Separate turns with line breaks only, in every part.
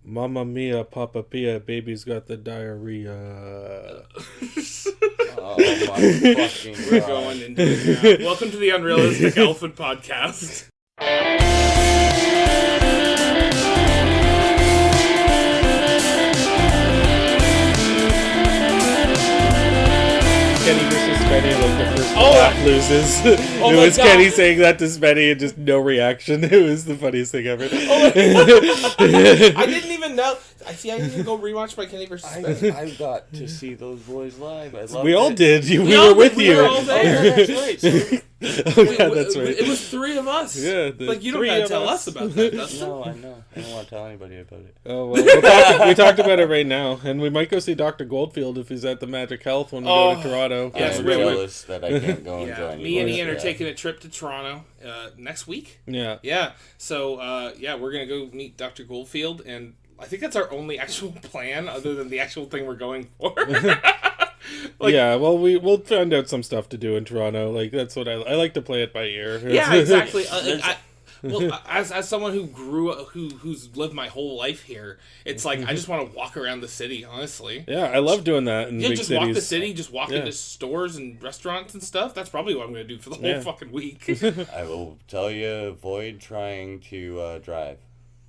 Mamma mia, Papa Pia, baby's got the diarrhea.
Oh my fucking God.
We're going into it now. Welcome to the Unrealistic Elephant Podcast.
Kenny versus Spenny, like the first
Oh,
half loses.
Oh
It
my
was
God.
Kenny saying that to Spenny and just no reaction. It was the funniest thing ever.
I didn't even know. I didn't even go rewatch my Kenny versus Spenny.
I got to see those boys live. I loved
We all
it.
did. We
We all
were with
did. We
you.
were all there.
That's right. So,
Oh God, that's right.
It was three of us.
Yeah, the
like you don't
three
gotta
of
tell
us.
us about that, Dustin.
no, I know. I don't want to tell anybody about it.
Oh well, we talked about it right now, and we might go see Dr. Goldfield if he's at the Magic Health when we go to Toronto.
Yes,
I'm
we will.
jealous that I can't go and
Yeah,
join you.
me and
boys.
Ian are
Yeah.
taking a trip to Toronto next week.
Yeah.
Yeah, so we're gonna go meet Dr. Goldfield, and I think that's our only actual plan, other than the actual thing we're going for.
Yeah, well, we'll find out some stuff to do in Toronto. Like that's what I like to play it by ear.
Yeah, exactly. As someone who's lived my whole life here, it's like I just want to walk around the city. Honestly,
Yeah, I love doing that in
yeah,
big
just
cities.
walk the city, just walk
Yeah.
into stores and restaurants and stuff. That's probably what I'm gonna do for the whole
Yeah.
fucking week.
I will tell you, avoid trying to drive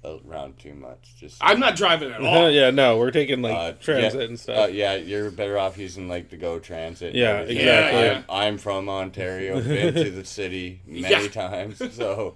around too much. Just
I'm not driving at all.
Yeah, no, we're taking like transit
yeah,
and stuff.
yeah, you're better off using like the Go Transit. and
Yeah,
everything.
exactly.
Yeah.
I'm from Ontario. Been to the city many
Yeah.
times, so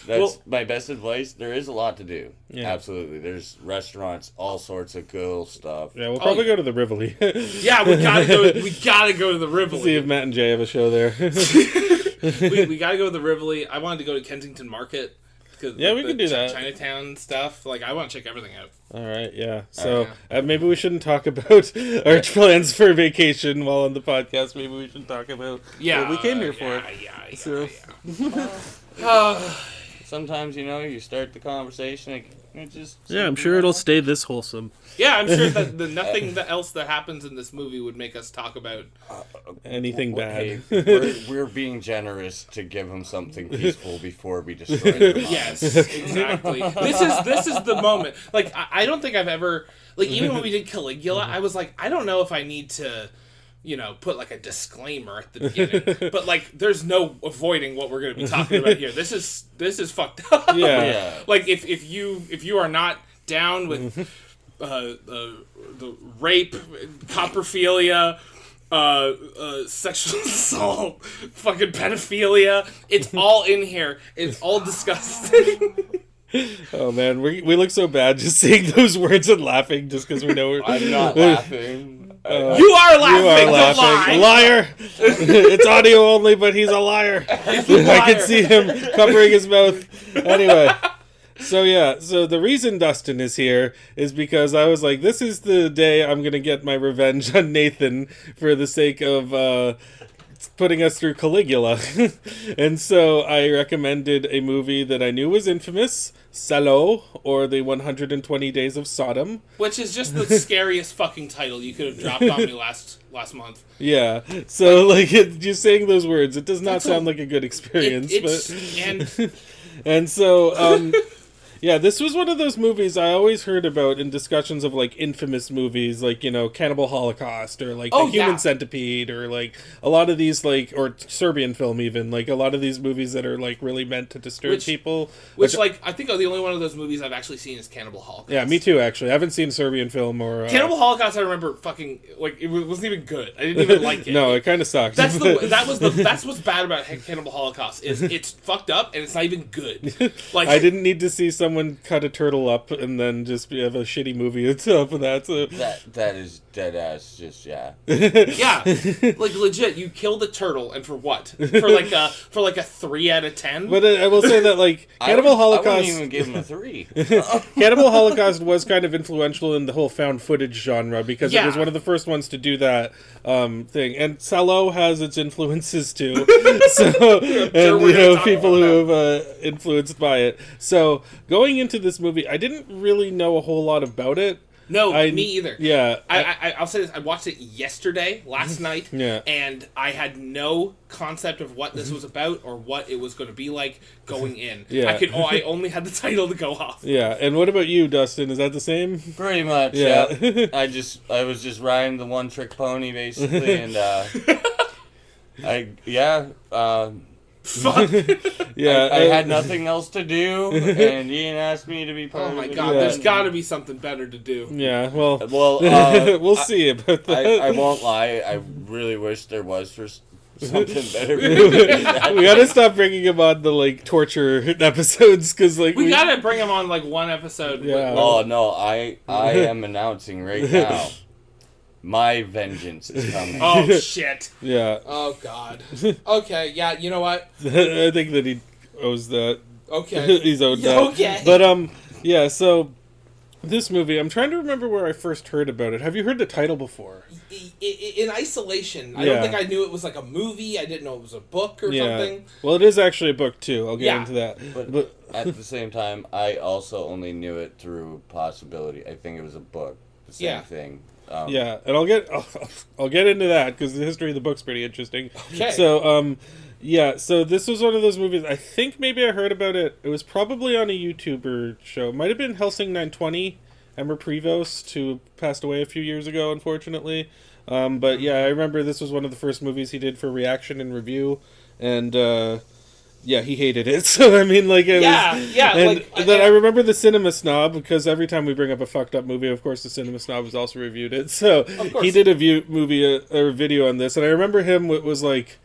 that's my best advice. There is a lot to do.
Yeah.
Absolutely. There's restaurants, all sorts of cool stuff.
Yeah, we'll probably go to the Rivoli.
Yeah, we gotta go. We gotta go to the Rivoli.
See if Matt and Jay have a show there.
we gotta go to the Rivoli. I wanted to go to Kensington Market.
Yeah, we can do that.
Chinatown stuff. Like, I want to check everything out.
All right, yeah. So maybe we shouldn't talk about our plans for vacation while on the podcast. Maybe we should talk about what we came here for. So-
Sometimes, you start the conversation, it just...
Yeah, I'm sure it'll stay this wholesome.
Yeah, I'm sure that nothing else that happens in this movie would make us talk about...
Anything bad.
Hey, we're being generous to give them something peaceful before we destroy their minds.
Yes, exactly. This is the moment. Like, I don't think I've ever... Like, even when we did Caligula, I was like, I don't know if I need to... put like a disclaimer at the beginning, but like, there's no avoiding what we're going to be talking about here. This is fucked up.
Yeah.
Like if you are not down with the rape, coprophilia, sexual assault, fucking pedophilia, it's all in here. It's all disgusting.
Oh man, we look so bad just saying those words and laughing just because we know we're...
I'm not laughing.
You are laughing.
You are
Don't
laughing.
lie.
Liar! It's audio only, but he's a liar. I can see him covering his mouth. Anyway, so the reason Dustin is here is because I was like, this is the day I'm going to get my revenge on Nathan for the sake of putting us through Caligula. And so I recommended a movie that I knew was infamous, Salo, or the 120 Days of Sodom.
Which is just the scariest fucking title you could have dropped on me last month.
Yeah, so like just saying those words, it does not sound like a good experience. And so yeah, this was one of those movies I always heard about in discussions of like infamous movies, like Cannibal Holocaust or like the Human Centipede or like a lot of these or Serbian film even, like a lot of these movies that are like really meant to disturb people.
Which like I think the only one of those movies I've actually seen is Cannibal Holocaust.
Yeah, me too. Actually, I haven't seen Serbian film or
Cannibal Holocaust. I remember fucking like it wasn't even good. I didn't even like it.
No, it kind of sucked.
That's what's bad about Cannibal Holocaust is it's fucked up and it's not even good. Like
I didn't need to see someone cut a turtle up and then just have a shitty movie on top of that. So
That is dead ass. Just yeah.
Yeah, like legit. You killed a turtle and for what? For like a 3 out of 10.
But I will say that like Cannibal Holocaust.
I wouldn't even give him a 3.
Cannibal Holocaust was kind of influential in the whole found footage genre because it was one of the first ones to do that thing. And Salo has its influences too. So and people who have influenced by it. So going into this movie, I didn't really know a whole lot about it.
No, me either.
Yeah.
I'll say this. I watched it last night,
Yeah.
and I had no concept of what this was about or what it was going to be like going in.
Yeah.
I only had the title to go off.
Yeah, and what about you, Dustin? Is that the same?
Pretty much,
Yeah.
I was just riding the one-trick pony, basically, and,
Fuck.
Yeah,
I had nothing else to do, and Ian asked me to be part
Oh
of
my
it.
god,
Yeah.
there's got to be something better to do.
Yeah, well,
Well,
we'll see about that.
I won't lie, I really wish there was for something better.
We gotta stop bringing him on the like torture episodes because like
We gotta bring him on like one episode.
Yeah.
Oh no, I am announcing right now, my vengeance is coming.
Oh shit.
Yeah.
Oh god. Okay, yeah, you know what?
I think that he owes that.
Okay.
He's owed
Yeah,
that.
okay.
But yeah. So this movie, I'm trying to remember where I first heard about it. Have you heard the title before?
In isolation, I
Yeah.
don't think I knew it was like a movie. I didn't know it was a book or something.
Well, it is actually a book too. I'll get
Yeah.
into that.
But at the same time, I also only knew it through possibility. I think it was a book. The same
Yeah.
thing.
Yeah, and I'll get into that because the history of the book's pretty interesting.
Okay.
So yeah, so this was one of those movies. I think maybe I heard about it. It was probably on a YouTuber show. It might have been Helsing 920, Emma Prevost, who passed away a few years ago, unfortunately. But yeah, I remember this was one of the first movies he did for reaction and review, and yeah, he hated it. So I mean, like, it was,
Yeah,
and
like,
then I remember the Cinema Snob because every time we bring up a fucked up movie, of course, the Cinema Snob has also reviewed it. So
course.
he did a video on this, and I remember him. It was like,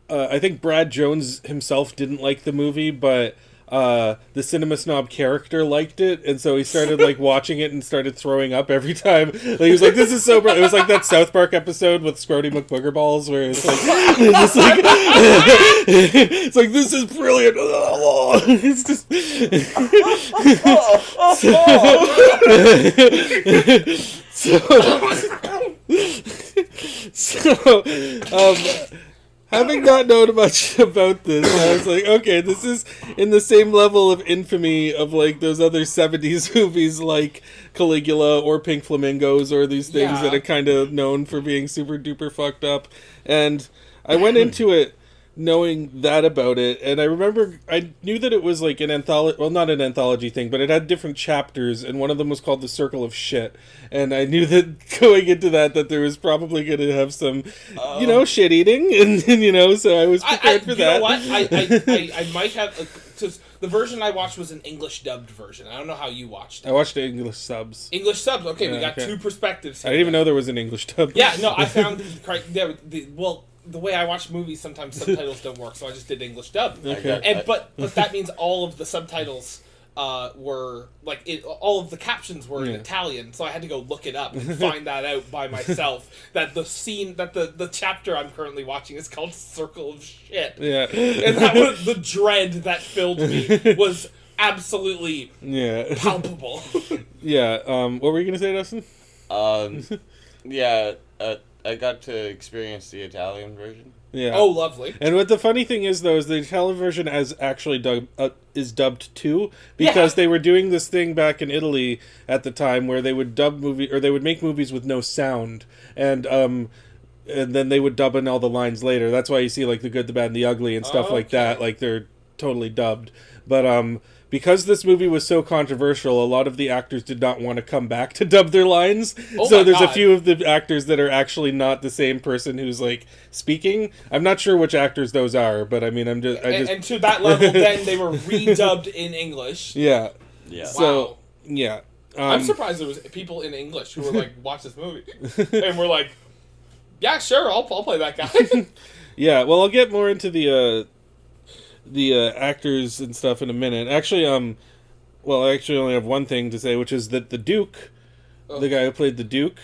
I think Brad Jones himself didn't like the movie, but the Cinema Snob character liked it, and so he started like watching it and started throwing up every time. Like, he was like, "This is so." It was like that South Park episode with Scrody McBoogerballs, where it's like, it's like this is brilliant. It's just having not known much about this, I was like, okay, this is in the same level of infamy of like those other 70s movies like Caligula or Pink Flamingos or these things
Yeah.
that are kind of known for being super duper fucked up. And I went into it knowing that about it, and I remember I knew that it was like an anthology, well, not an anthology thing, but it had different chapters, and one of them was called The Circle of Shit, and I knew that going into that there was probably going to have some, shit eating, and so I was prepared for that.
You know what? I might have, because the version I watched was an English dubbed version. I don't know how you watched it.
I watched the English subs.
English subs. Okay, we
Yeah,
got
okay.
two perspectives here.
I didn't even know there was an English dub.
Yeah, no, I found the way I watch movies, sometimes subtitles don't work, so I just did English dub.
Okay.
But that means all of the subtitles were like all of the captions were in Italian, so I had to go look it up and find that out by myself. That the scene, that the chapter I'm currently watching is called "Circle of Shit."
Yeah.
And that was the dread that filled me was absolutely palpable.
Yeah. What were you gonna say, Dustin?
I got to experience the Italian version.
Yeah.
Oh, lovely.
And what the funny thing is, though, is the Italian version is actually dubbed too, because they were doing this thing back in Italy at the time where they would they would make movies with no sound, and then they would dub in all the lines later. That's why you see like The Good, the Bad, and the Ugly and stuff like that. Like they're totally dubbed, but because this movie was so controversial, a lot of the actors did not want to come back to dub their lines. So there's a few of the actors that are actually not the same person who's like speaking. I'm not sure which actors those are, but I mean, and
to that level, then they were redubbed in English.
Yeah.
Yeah.
So yeah,
I'm surprised there was people in English who were like, "Watch this movie," and we're like, "Yeah, sure, I'll play that guy."
Yeah. Well, I'll get more into the actors and stuff in a minute. Actually, I actually only have one thing to say, which is that the Duke, the guy who played the Duke,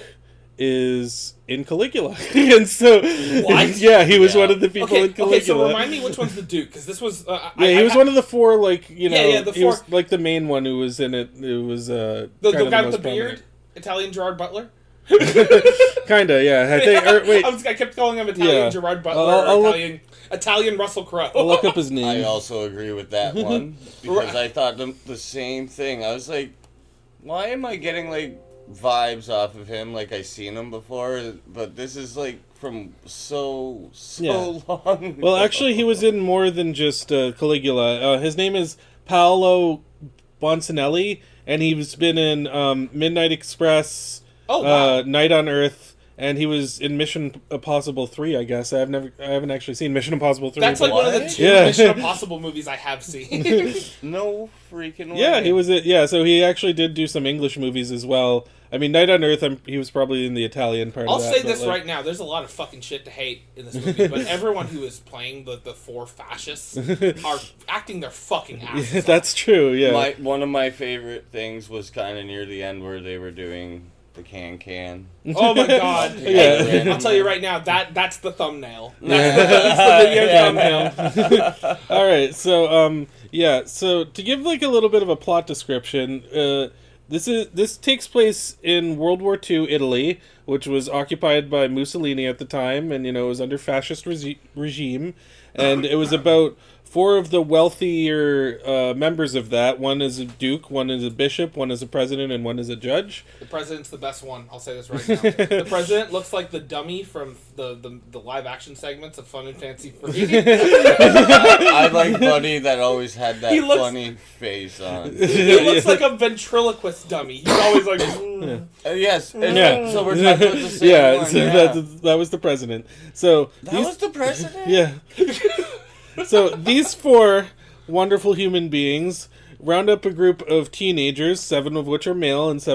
is in Caligula. And so,
what?
Yeah, he was one of the people in Caligula.
Okay, so remind me which one's the Duke, because this was...
he was one of the four, like, the
four.
He was like the main one who was in it. It was
the guy with the beard, Italian Gerard Butler.
Kinda, yeah. I think. Wait,
I kept calling him Italian Gerard Butler. Italian Russell Crowe.
I'll look up his name.
I also agree with that one because I thought the same thing. I was like, why am I getting like vibes off of him, like I seen him before, but this is like from so long.
Well, actually, he was in more than just Caligula. His name is Paolo Bonsanelli, and he's been in Midnight Express, Night on Earth, and he was in Mission Impossible 3, I guess. I haven't actually seen Mission Impossible 3.
That's like one of the two Mission Impossible movies I have seen.
No freaking way.
Yeah, he was so he actually did do some English movies as well. I mean, Night on Earth, he was probably in the Italian part
I'll
of that.
say this right now. There's a lot of fucking shit to hate in this movie, but everyone who is playing the four fascists are acting their fucking asses off.
That's true, yeah.
One of my favorite things was kind of near the end where they were doing the can.
Oh my god.
Yeah.
Hey, I'll tell you right now, that's the thumbnail. That's the video thumbnail.
Alright, so to give like a little bit of a plot description, this takes place in World War II Italy, which was occupied by Mussolini at the time, and it was under fascist regime, and it was about 4 of the wealthier members of that. One is a duke, one is a bishop, one is a president, and one is a judge.
The president's the best one. I'll say this right now. The president looks like the dummy from the live action segments of Fun and Fancy Free.
I like Buddy that always had that funny face on.
He looks like a ventriloquist dummy. He's always like...
Yes. So we're talking about the same one.
So that was the president. So
that was the president?
Yeah. So these 4 wonderful human beings round up a group of teenagers, 7 of which are male and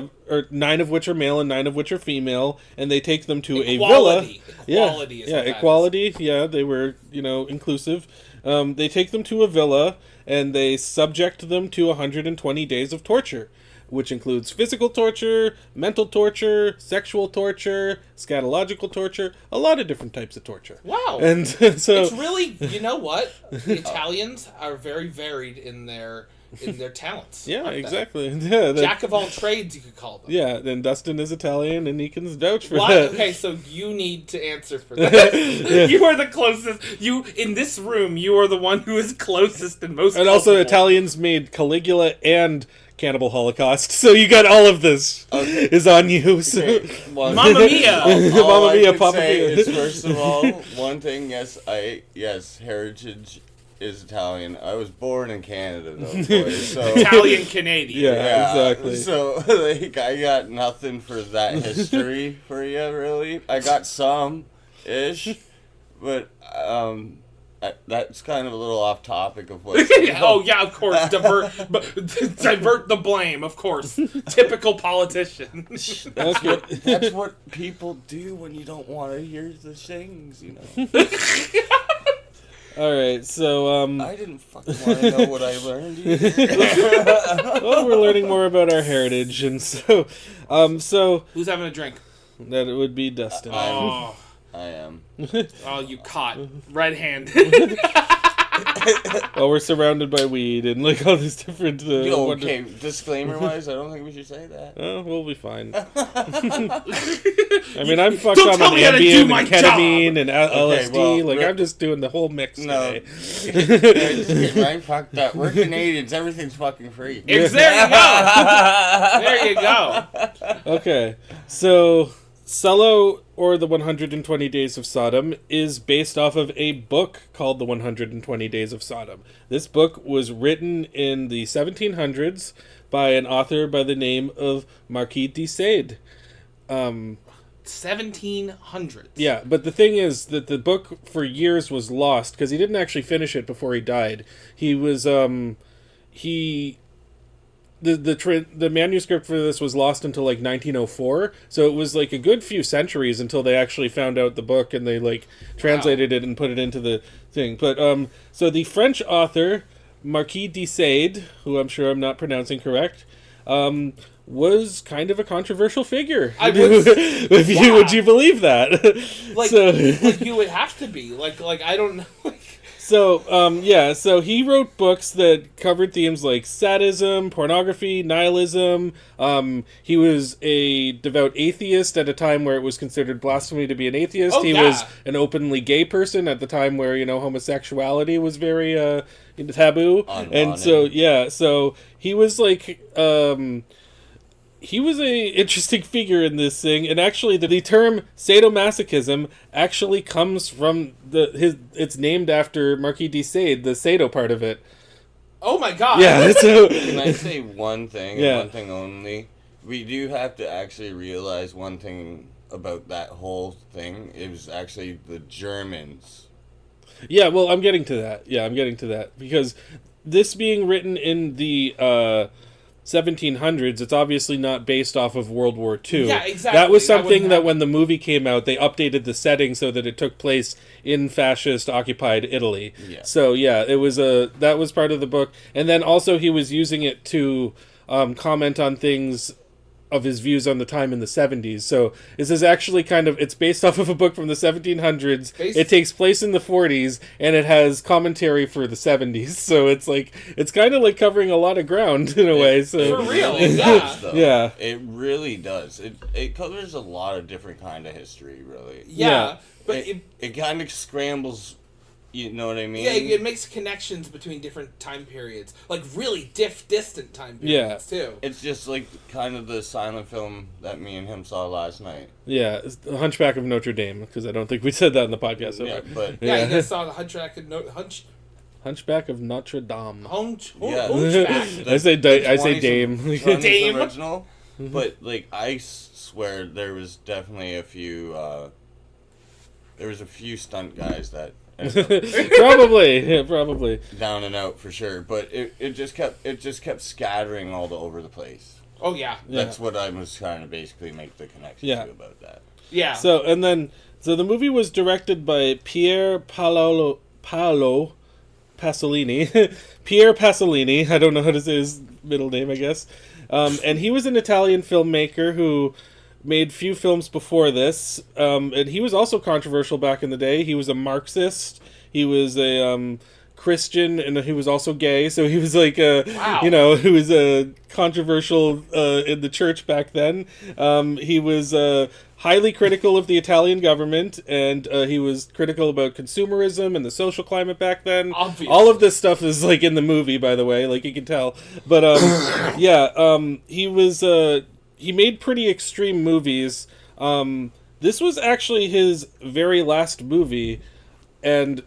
9 of which are male and 9 of which are female, and they take them to a villa.
Equality is what
equality. Yeah, they were inclusive. They take them to a villa and they subject them to 120 days of torture, which includes physical torture, mental torture, sexual torture, scatological torture, a lot of different types of torture.
Wow.
And so
it's really, you know what? The Italians are very varied in their talents.
Yeah, exactly. Yeah,
Jack of all trades, you could call them.
Yeah, then Dustin is Italian, and he can vouch for
what?
that.
Okay, so you need to answer for that. You are the closest. In this room, you are the one who is closest and most.
And also, Italians made Caligula and Cannibal Holocaust, so you got all of this is on you. So.
Okay. Well,
Mamma Mia!
Mamma Mia, Papa Mia. First of all, one thing, yes, heritage is Italian. I was born in Canada, though, boys, so
Italian Canadian.
Yeah, exactly.
So, like, I got nothing for that history for you, really. I got some-ish, but that's kind of a little off topic of what.
Oh yeah, of course. Divert the blame, of course. Typical politician.
That's what people do when you don't want to hear the things,
All right, so
I didn't fucking want to know what I learned either.
Well, we're learning more about our heritage, and so
Who's having a drink?
that it would be Dustin.
I am.
Oh, you caught red-handed.
Well, we're surrounded by weed and like all these different.
Okay, disclaimer-wise, I don't think we should say that.
Oh, we'll be fine. I mean, I'm fucked
Don't
on
tell me how to do
Ambien
my
and ketamine and LSD.
well,
like, I'm just doing the whole mix today.
Just getting right fucked up. We're Canadians. Everything's fucking free.
There you go. There you go.
Okay, so Salo, or the 120 Days of Sodom, is based off of a book called The 120 Days of Sodom. This book was written in the 1700s by an author by the name of Marquis de Sade.
1700s.
Yeah, but the thing is that the book for years was lost because he didn't actually finish it before he died. He was the manuscript for this was lost until like 1904, so it was like a good few centuries until they actually found out the book and they like translated it and put it into the thing. But so the French author Marquis de Sade, who I'm sure I'm not pronouncing correct, was kind of a controversial figure. Would you believe that?
Like you would have to be. Like I don't know.
So, so he wrote books that covered themes like sadism, pornography, nihilism. He was a devout atheist at a time where it was considered blasphemy to be an atheist.
Oh,
he was an openly gay person at the time where, homosexuality was very taboo.
Unwanted.
And so he was like... he was a interesting figure in this thing, and actually the term sadomasochism actually comes from it's named after Marquis de Sade, the Sado part of it.
Oh my god.
Yeah, so
Can I say one thing, and one thing only? We do have to actually realize one thing about that whole thing. It was actually the Germans.
Yeah, well, I'm getting to that. Because this being written in the 1700s, it's obviously not based off of World War II.
Yeah, exactly.
That was something that when the movie came out, they updated the setting so that it took place in fascist-occupied Italy.
Yeah.
So, yeah, that was part of the book. And then also he was using it to comment on things of his views on the time in the 70s. So this is actually it's based off of a book from the 1700s. It takes place in the 40s, and it has commentary for the 70s. So it's kind of like covering a lot of ground in a way. So
for real,
yeah.
It really does. It covers a lot of different kind of history, really.
Yeah. But
it kind of scrambles. You know what I mean?
Yeah, it makes connections between different time periods, like really distant time periods too.
It's just like kind of the silent film that me and him saw last night.
Yeah, it's The Hunchback of Notre Dame, because I don't think we said that in the podcast.
Yeah, but
you guys saw the Hunchback of
Notre Dame.
Hunchback.
I say Dame.
Dame.
Original, but like I swear there was definitely a few. There was a few stunt guys that.
Probably
down and out for sure, but it just kept scattering all over the place.
Oh yeah,
that's what I was trying to basically make the connection to about that.
Yeah.
So the movie was directed by Paolo Pasolini. Pier Pasolini. I don't know how to say his middle name, I guess. And he was an Italian filmmaker who made few films before this, and he was also controversial back in the day. He was a Marxist. He was a Christian, and he was also gay. So he was like he was controversial in the church back then. He was highly critical of the Italian government, and he was critical about consumerism and the social climate back then.
Obviously.
All of this stuff is like in the movie, by the way, like you can tell. But he was. He made pretty extreme movies. This was actually his very last movie, and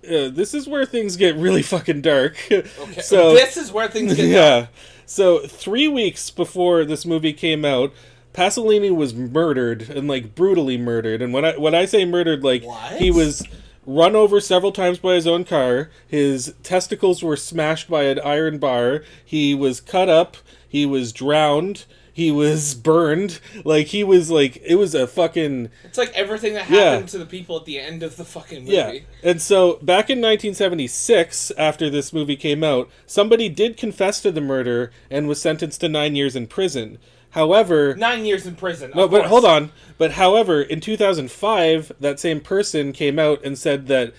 this is where things get really fucking dark.
Okay,
so
this is where things get dark.
So 3 weeks before this movie came out, Pasolini was murdered, and like brutally murdered. And when I say murdered, like he was run over several times by his own car. His testicles were smashed by an iron bar. He was cut up. He was drowned. He was burned. Like, he was, like, it was a fucking...
It's like everything that happened to the people at the end of the fucking movie.
Yeah. And so, back in 1976, after this movie came out, somebody did confess to the murder and was sentenced to 9 years in prison. However...
9 years in prison,
No, but hold on. But however, in 2005, that same person came out and said that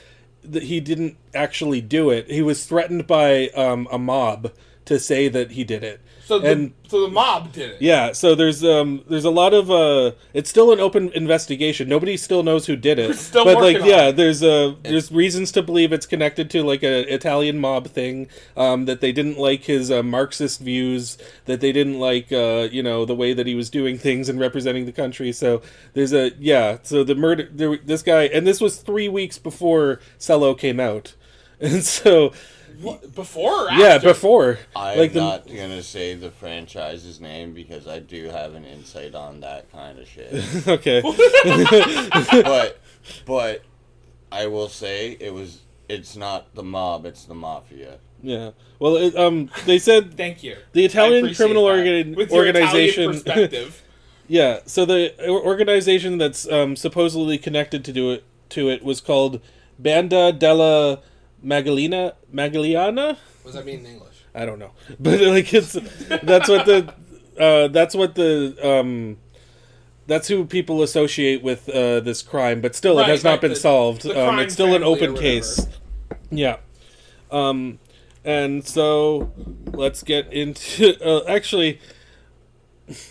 he didn't actually do it. He was threatened by a mob to say that he did it.
So the mob did it.
Yeah, so there's a lot of it's still an open investigation. Nobody still knows who did it.
We're still
but
working on it.
There's reasons to believe it's connected to like a Italian mob thing, that they didn't like his Marxist views, that they didn't like the way that he was doing things and representing the country. So there's so the murder this guy, and this was 3 weeks before Salo came out. And so
What, before or after?
Yeah, before.
I'm not going to say the franchise's name because I do have an insight on that kind of shit.
Okay.
but I will say it's not the mob, it's the mafia.
Yeah. Well, they said
Thank you.
The Italian criminal
With your
organization
Italian perspective.
Yeah, so the organization that's supposedly connected to it was called Banda della Magliana?
What does that mean in English?
I don't know, but like that's who people associate with this crime. But still, it has not been solved. It's still an open case. Yeah. And so let's get into actually.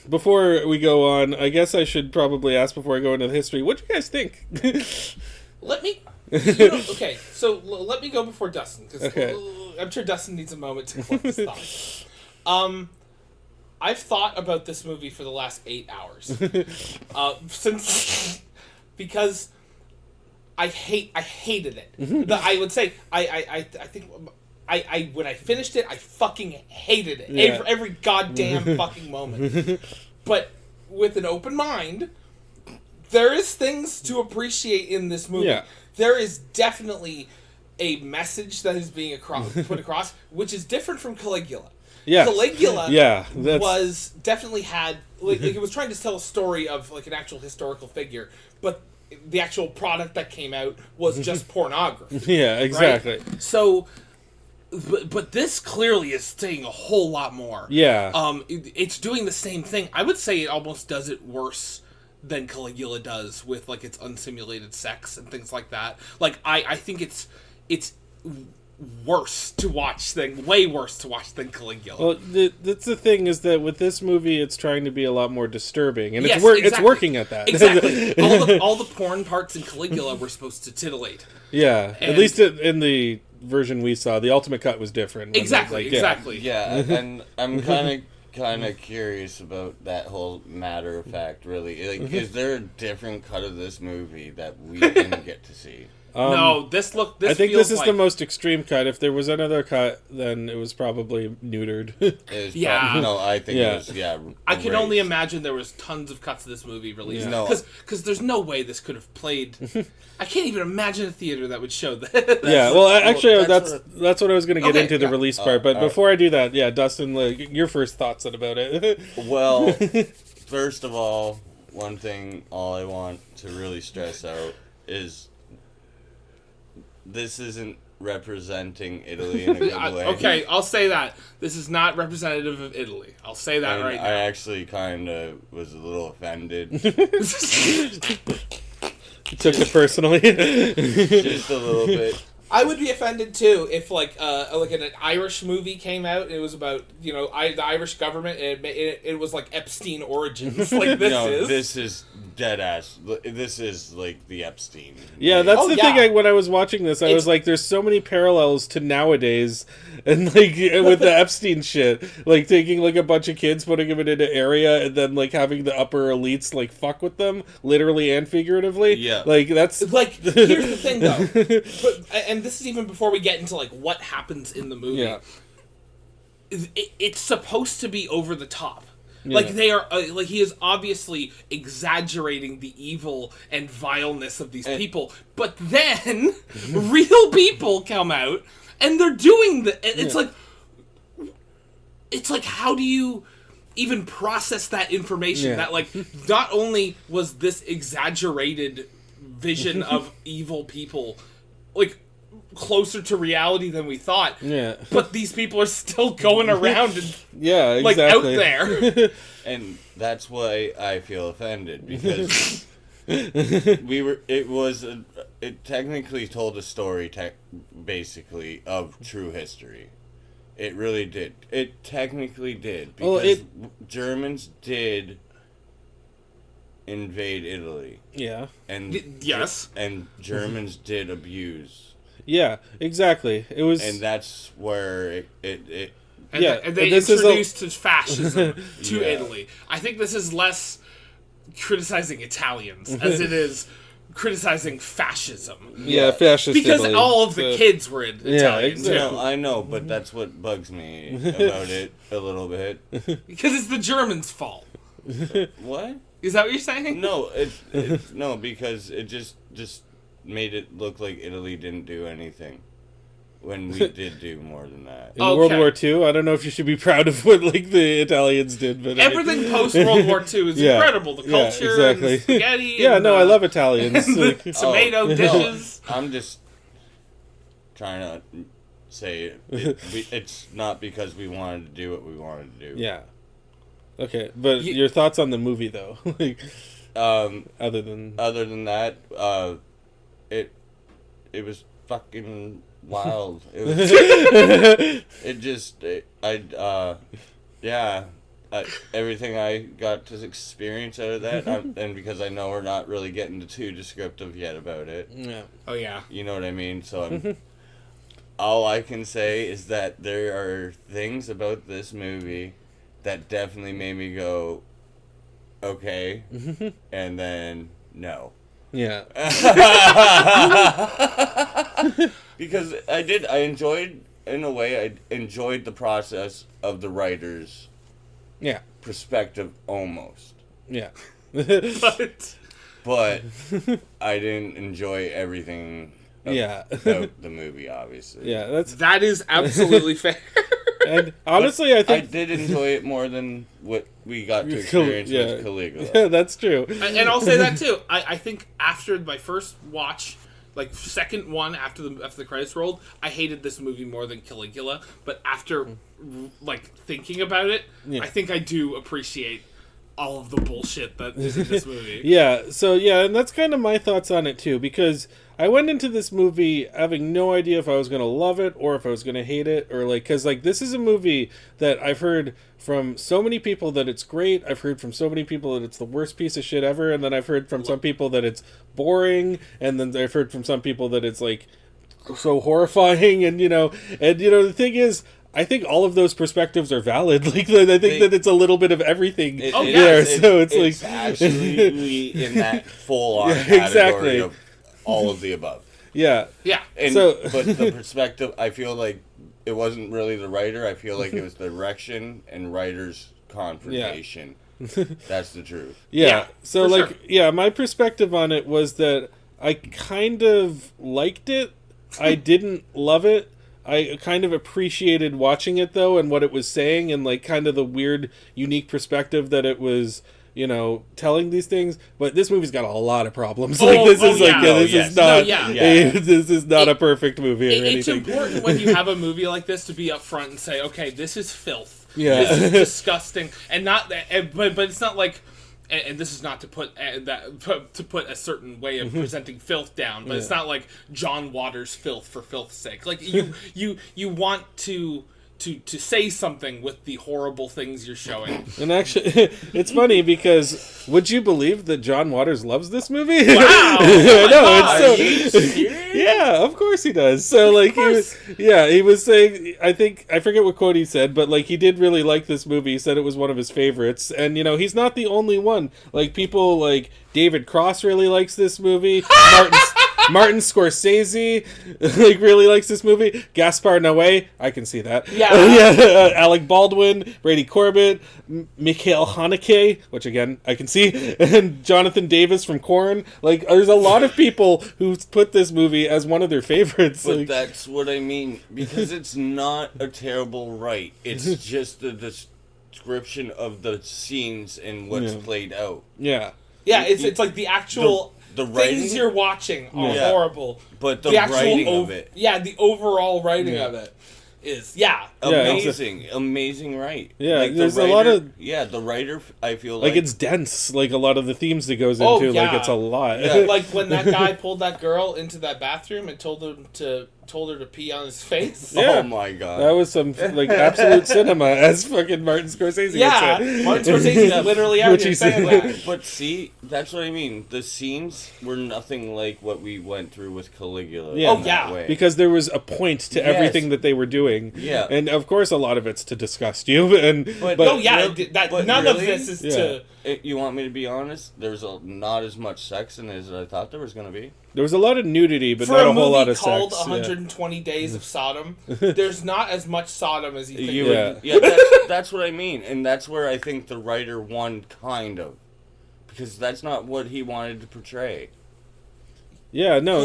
Before we go on, I guess I should probably ask before I go into the history. What do you guys think?
Okay, so let me go before Dustin, because
Okay.
I'm sure Dustin needs a moment to collect his thoughts. I've thought about this movie for the last 8 hours. Because I hated it. I would say I think when I finished it, I fucking hated it.
Yeah.
Every goddamn fucking moment. But with an open mind, there is things to appreciate in this movie.
Yeah.
There is definitely a message that is being put across, which is different from Caligula.
Yes.
Caligula
that's...
definitely had like it was trying to tell a story of like an actual historical figure, but the actual product that came out was just pornography.
Yeah, exactly.
Right? So, but this clearly is saying a whole lot more.
Yeah.
It's doing the same thing. I would say it almost does it worse than Caligula does with like its unsimulated sex and things like that. Like I think it's way worse to watch than Caligula.
Well, that's the thing is that with this movie, it's trying to be a lot more disturbing, and
yes,
it's working at that.
Exactly. all the porn parts in Caligula were supposed to titillate.
Yeah, at least in the version we saw, the ultimate cut was different.
Exactly.
Yeah, and I'm kind of curious about that whole matter of fact. Really, like, is there a different cut of this movie that we didn't get to see?
No, this
I think this is the most extreme cut. If there was another cut, then it was probably neutered.
I think it was. Yeah,
I can only imagine there was tons of cuts of this movie released. Because there's no way this could have played. I can't even imagine a theater that would show that.
Yeah, well, actually, that's what I was going to get into the release part. But before I do that, Dustin, your first thoughts about it.
Well, first of all, all I want to really stress out is this isn't representing Italy in a good way.
Okay, I'll say that. This is not representative of Italy. I'll say that right now.
I actually kind of was a little offended.
Took it personally.
Just a little bit.
I would be offended too if like an Irish movie came out. It was about the Irish government. And it was like Epstein origins. Like
this is dead ass. This is like the Epstein.
Yeah, that's the thing. When I was watching this, I was like, "There's so many parallels to nowadays," and like with the Epstein shit, like taking like a bunch of kids, putting them in an area, and then like having the upper elites like fuck with them, literally and figuratively.
Yeah,
like that's
like here's the thing though, and this is even before we get into like what happens in the movie.
Yeah.
It's supposed to be over the top.
Yeah.
Like they are, like he is obviously exaggerating the evil and vileness of these people, but then real people come out and they're doing the. It's like how do you even process that information?
Yeah.
That like not only was this exaggerated vision of evil people, like closer to reality than we thought.
Yeah.
But these people are still going around and
exactly.
out there.
And that's why I feel offended because it technically told a story basically of true history. It really did. It technically did because Germans did invade Italy.
Yeah.
And
yes.
And Germans did abuse.
Yeah, exactly. It was,
and that's where it
and they introduced fascism to Italy. I think this is less criticizing Italians as it is criticizing fascism.
Yeah, fascist
because
Italy.
all of the kids were Italian
exactly.
too.
No, I know, but that's what bugs me about it a little bit.
Because it's the Germans' fault.
What?
Is that what you're saying?
No, no, because it just made it look like Italy didn't do anything when we did do more than that.
In World War II, I don't know if you should be proud of what like the Italians did, but
everything post World War II is incredible. The culture, and the spaghetti. And,
I love Italians.
And the tomato dishes.
No, I'm just trying to say it's not because we wanted to do what we wanted to do.
Yeah. Okay, but your thoughts on the movie though, like, other than that, it was fucking wild. Everything I got to experience out of that, and because I know we're not really getting too descriptive yet about it. Yeah.
Oh yeah.
You know what I mean? So all I can say is that there are things about this movie that definitely made me go, okay, and then no.
Yeah.
Because I enjoyed, in a way, I enjoyed the process of the writer's
Yeah.
perspective almost.
Yeah.
But
But I didn't enjoy everything about the movie, obviously.
Yeah,
that is absolutely fair.
and honestly, I
I
think
did enjoy it more than what we got to experience with Caligula.
Yeah, that's true.
And I'll say that too. I think after my first watch, like second one after the credits rolled, I hated this movie more than Caligula. But after like thinking about it, I think I do appreciate all of the bullshit that is in this movie.
Yeah, so yeah, and that's kind of my thoughts on it too, because I went into this movie having no idea if I was going to love it or if I was going to hate it, or like, because like this is a movie that I've heard from so many people that it's great, I've heard from so many people that it's the worst piece of shit ever, and then I've heard from some people that it's boring, and then I've heard from some people that it's like so horrifying, and the thing is, I think all of those perspectives are valid. Like, I think that it's a little bit of everything there. So it's like
absolutely in that full-on category
exactly
of all of the above.
Yeah.
Yeah.
And, but the perspective, I feel like it wasn't really the writer. I feel like it was the direction and writer's confrontation. That's the truth.
Yeah. So like,
sure.
yeah, my perspective on it was that I kind of liked it. I didn't love it. I kind of appreciated watching it, though, and what it was saying, and, like, kind of the weird, unique perspective that it was, telling these things. But this movie's got a lot of problems. This is not a perfect movie or anything.
It's important when you have a movie like this to be upfront and say, okay, this is filth.
Yeah.
This is disgusting. And not that, but it's not like, and this is not to put to put a certain way of presenting filth down, but it's not like John Waters' filth for filth's sake. Like you want to say something with the horrible things you're showing.
And actually, it's funny because would you believe that John Waters loves this movie?
Wow!
No, it's so. Yeah, of course he does. So like he was saying, I forget what quote he said, but like he did really like this movie. He said it was one of his favorites, and he's not the only one. Like people like David Cross really likes this movie. Martin Scorsese like really likes this movie. Gaspar Noé, I can see that.
Yeah.
Alec Baldwin, Brady Corbett, Mikhail Haneke, which again I can see, and Jonathan Davis from Korn. Like, there's a lot of people who put this movie as one of their favorites.
But
like,
that's what I mean, because it's not a terrible write. It's just the description of the scenes and what's played out.
Yeah.
Yeah, it's like the actual
the writing,
things you're watching are horrible.
But the writing of it.
Yeah, the overall writing of it is,
amazing right.
Yeah,
like
there's
writer,
a lot of...
Yeah, the writer, I feel
like it's dense, like a lot of the themes that goes into, like it's a lot.
Yeah. Like when that guy pulled that girl into that bathroom and told her to pee on his face.
Yeah. Oh my god.
That was some like absolute cinema, as fucking Martin Scorsese would say.
Martin Scorsese literally out here saying that.
But see, that's what I mean. The scenes were nothing like what we went through with Caligula.
Yeah.
Way.
Because there was a point to everything that they were doing.
Yeah.
And of course a lot of it's to disgust you.
None of this is to...
You want me to be honest? There's not as much sex in it as I thought there was going to be.
There was a lot of nudity, but
for
not a whole lot of sex.
For a movie called 120 Days of Sodom, there's not as much Sodom as you think.
That's what I mean. And that's where I think the writer won, kind of. Because that's not what he wanted to portray.
Yeah, no,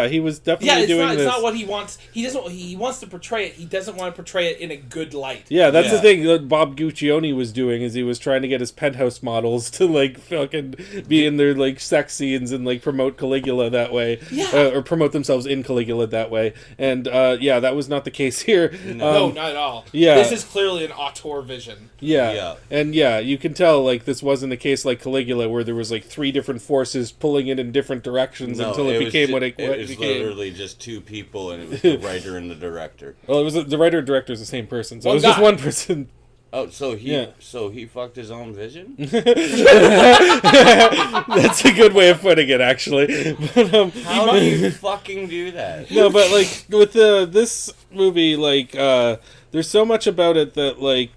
he was definitely doing this.
It's not what he wants. He wants to portray it. He doesn't want to portray it in a good light.
Yeah, that's the thing that Bob Guccione was doing, is he was trying to get his Penthouse models to like fucking be in their like sex scenes and like promote Caligula that way, or promote themselves in Caligula that way. And that was not the case here.
No, not at all.
Yeah,
this is clearly an auteur vision.
Yeah, and you can tell like this wasn't the case like Caligula, where there was like 3 different forces pulling it in different directions until it became what it became.
It was literally just 2 people, and it was the writer and the director.
Well, it was the writer and director is the same person, so it was just one person.
Oh, so he fucked his own vision?
That's a good way of putting it, actually. But,
how do you fucking do that?
No, but like with this movie, like there's so much about it that like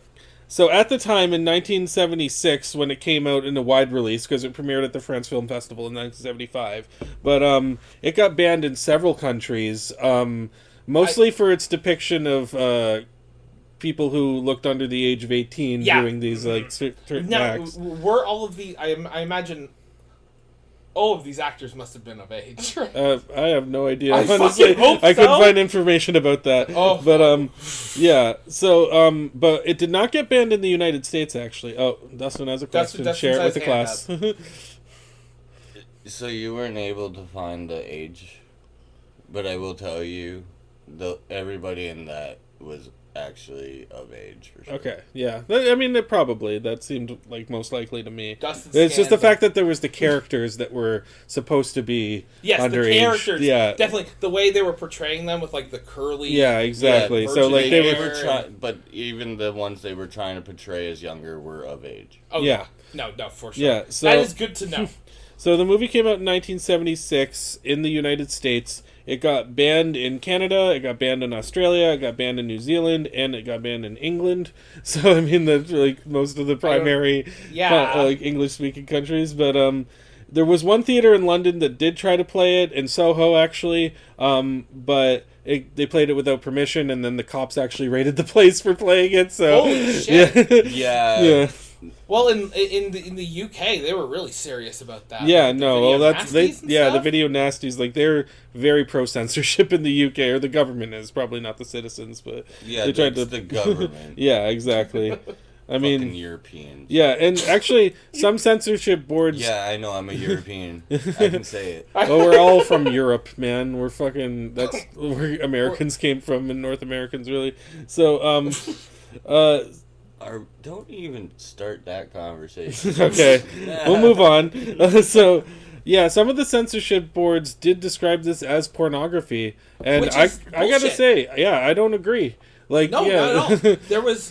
So at the time in 1976, when it came out in a wide release, because it premiered at the France Film Festival in 1975, but it got banned in several countries, mostly for its depiction of people who looked under the age of 18 doing these like certain
Now,
acts.
were all of the? I imagine all of these actors must have been of age.
I have no idea.
I
Honestly,
fucking hope
I couldn't
so.
find information about that.
Oh.
But yeah. So but it did not get banned in the United States. Actually, Dustin has a question.
Dustin
Share it with
has
the class.
So you weren't able to find the age, but I will tell you, everybody in that was actually of age for sure.
Okay, yeah. I mean, that seemed like most likely to me.
Dustin
It's just the
scanned
fact that there was the characters that were supposed to be
Yes,
underage.
the characters.
Yeah,
Definitely the way they were portraying them with like the curly.
yeah, exactly.
Yeah,
so like they
virgin
were.
hair.
but even the ones they were trying to portray as younger were of age.
Oh
Yeah.
No, for sure.
Yeah, so
that is good to know.
So the movie came out in 1976 in the United States. It got banned in Canada, it got banned in Australia, it got banned in New Zealand, and it got banned in England. So I mean, that's like most of the primary like English-speaking countries. But there was one theater in London that did try to play it, in Soho actually, but they played it without permission, and then the cops actually raided the place for playing it. So
Holy shit!
yeah.
Well, in the UK, they were really serious about that.
Yeah,
Like, the
no,
video
well,
nasties and
the
stuff.
video nasties, like they're very pro censorship in the UK, or the government is, probably not the citizens, but
Yeah,
they tried
that's
to
the government.
Yeah, exactly. I
Fucking
mean,
Europeans.
yeah, and actually, some censorship boards.
Yeah, I know. I'm a European. I can say it.
Oh, we're all from Europe, man. We're fucking. That's where Americans came from, and North Americans really. So,
Don't even start that conversation.
okay, we'll move on. So, yeah, some of the censorship boards did describe this as pornography, and
Which
I
is
gotta
bullshit.
say, yeah, I don't agree. Like,
No,
yeah,
not at all.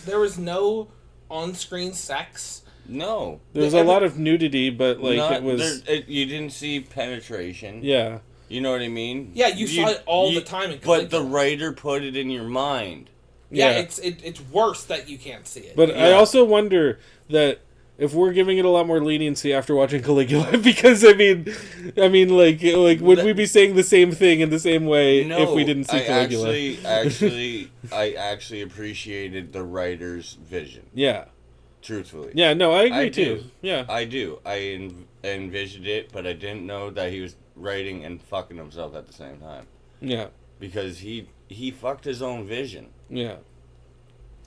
There was no on-screen sex.
No.
there was a lot of nudity, but like it was,
You didn't see penetration.
yeah,
You know what I mean?
Yeah, you saw it all the time in
But the
Caligula.
writer put it in your mind.
Yeah,
yeah.
it's worse that you can't see it.
But I
Yeah.
also wonder that if we're giving it a lot more leniency after watching Caligula, because I mean, like, would we be saying the same thing in the same way
No,
if we didn't see Caligula?
I actually appreciated the writer's vision.
Yeah,
Truthfully.
yeah, no, I agree
I
too.
do.
Yeah,
I do. I envisioned it, but I didn't know that he was writing and fucking himself at the same time.
yeah,
Because he fucked his own vision.
yeah.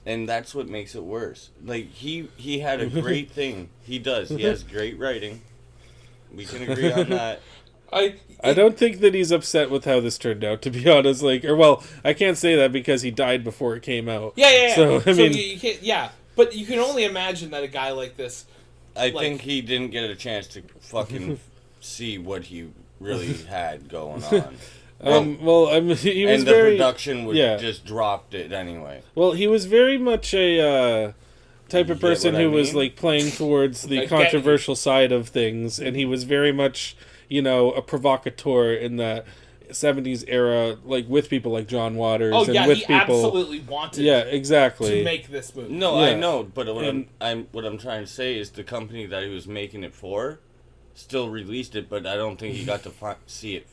And that's what makes it worse. Like, he had a great thing. He does. He has great writing. We can agree on that.
I don't think that he's upset with how this turned out, to be honest. Like, or well, I can't say that because he died before it came out.
Yeah.
So I mean,
you can't. Yeah, but you can only imagine that a guy like this.
I think he didn't get a chance to fucking see what he really had going on.
well, I mean, he was
And the
very
production would just dropped it anyway.
well. He was very much a type of
You get
person
what I
who was
mean?
like playing towards
I
the
get
controversial side of things, and he was very much, a provocateur in that 70s era, like with people like John Waters
Oh
and
yeah,
with
he
people.
absolutely wanted.
Yeah, exactly.
To make this movie.
No,
Yeah.
I know, but what
And-
what I'm trying to say is the company that he was making it for still released it, but I don't think he got to see it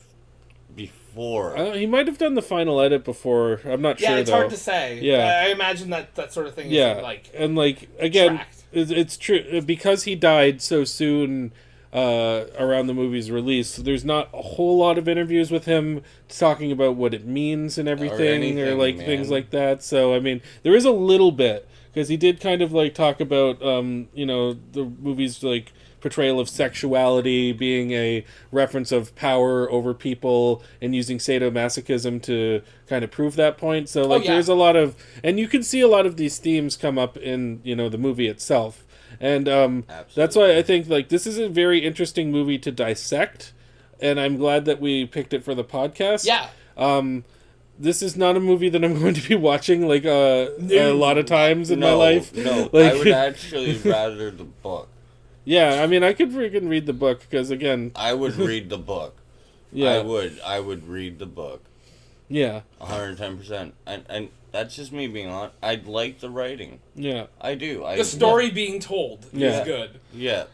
before.
He might have done the final edit before. I'm not
Yeah,
sure
it's
though.
hard to say.
Yeah.
I imagine that sort of thing.
Yeah,
Is like
and like again,
tracked.
it's true because he died so soon around the movie's release. There's not a whole lot of interviews with him talking about what it means and everything, or
anything,
like
man.
things like that. So I mean, there is a little bit because he did kind of like talk about the movie's like portrayal of sexuality being a reference of power over people and using sadomasochism to kind of prove that point. So like
yeah.
there's a lot of, and you can see a lot of these themes come up in the movie itself. And that's why I think like this is a very interesting movie to dissect, and I'm glad that we picked it for the podcast.
Yeah.
This is not a movie that I'm going to be watching like a lot of times in my life.
No,
Like,
I would actually rather the book.
yeah, I mean, I could freaking read the book because again,
I would read the book.
yeah,
I would read the book.
Yeah.
110%. And that's just me being honest. I like the writing.
Yeah.
I do.
The story being told
Yeah.
is good.
Yeah.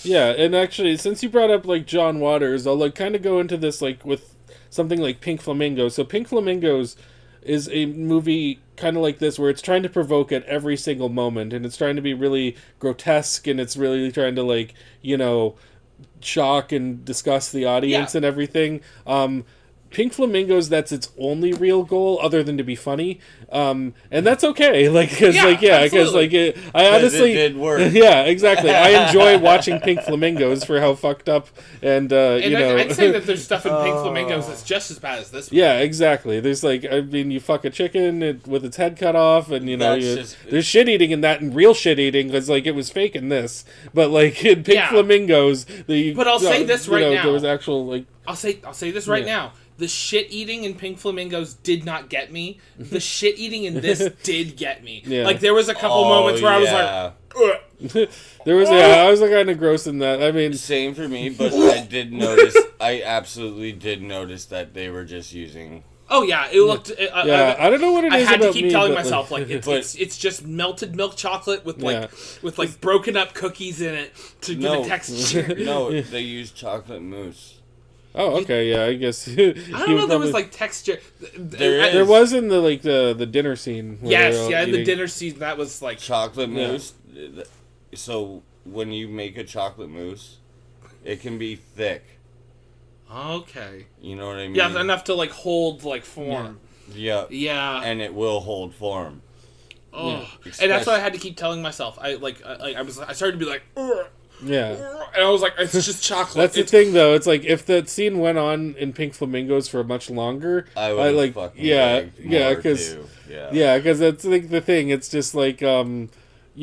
Yeah, and actually, since you brought up, like, John Waters, I'll, like, kind of go into this, like, with something like Pink Flamingos. So Pink Flamingos is a movie kind of like this, where it's trying to provoke at every single moment, and it's trying to be really grotesque, and it's really trying to, like, you know, shock and disgust the audience and everything. Pink Flamingos, that's its only real goal, other than to be funny, and that's okay. Like, because I honestly,
it did work.
Yeah, exactly. I enjoy watching Pink Flamingos for how fucked up and you know.
I'd say that there's stuff in Pink Flamingos that's just as bad as this one.
Yeah, exactly. There's like, I mean, you fuck a chicken with its head cut off, and you know, there's shit eating in that, and real shit eating, because like it was fake in this, but like in Pink Flamingos,
But I'll say this right now.
There was actual like.
I'll say this right now. The shit eating in Pink Flamingos did not get me. The shit eating in this did get me.
Yeah.
Like there was a couple moments where I was like, ugh.
There was I was kind of gross in that. I mean,
same for me, but I did notice. I absolutely did notice that they were just using.
Oh yeah, it looked.
I don't know what it is.
I had
about
to keep
me,
telling
but,
myself like it's just melted milk chocolate with like with like broken up cookies in it to give it texture.
No, they used chocolate mousse.
Oh, okay, yeah, I guess.
I don't know. There was like texture.
There was in the like the dinner scene.
Yes, yeah, in the dinner scene that was like
chocolate mousse. So when you make a chocolate mousse, it can be thick.
Okay.
You know what I mean?
Yeah, enough to like hold like form.
Yeah.
Yeah.
And it will hold form.
Oh, and that's why I had to keep telling myself. I started to be like, ugh.
Yeah.
And I was like, it's just chocolate.
That's the thing, though. It's like, if that scene went on in Pink Flamingos for much longer,
I would like, fucking because
because that's like the thing. It's just like, you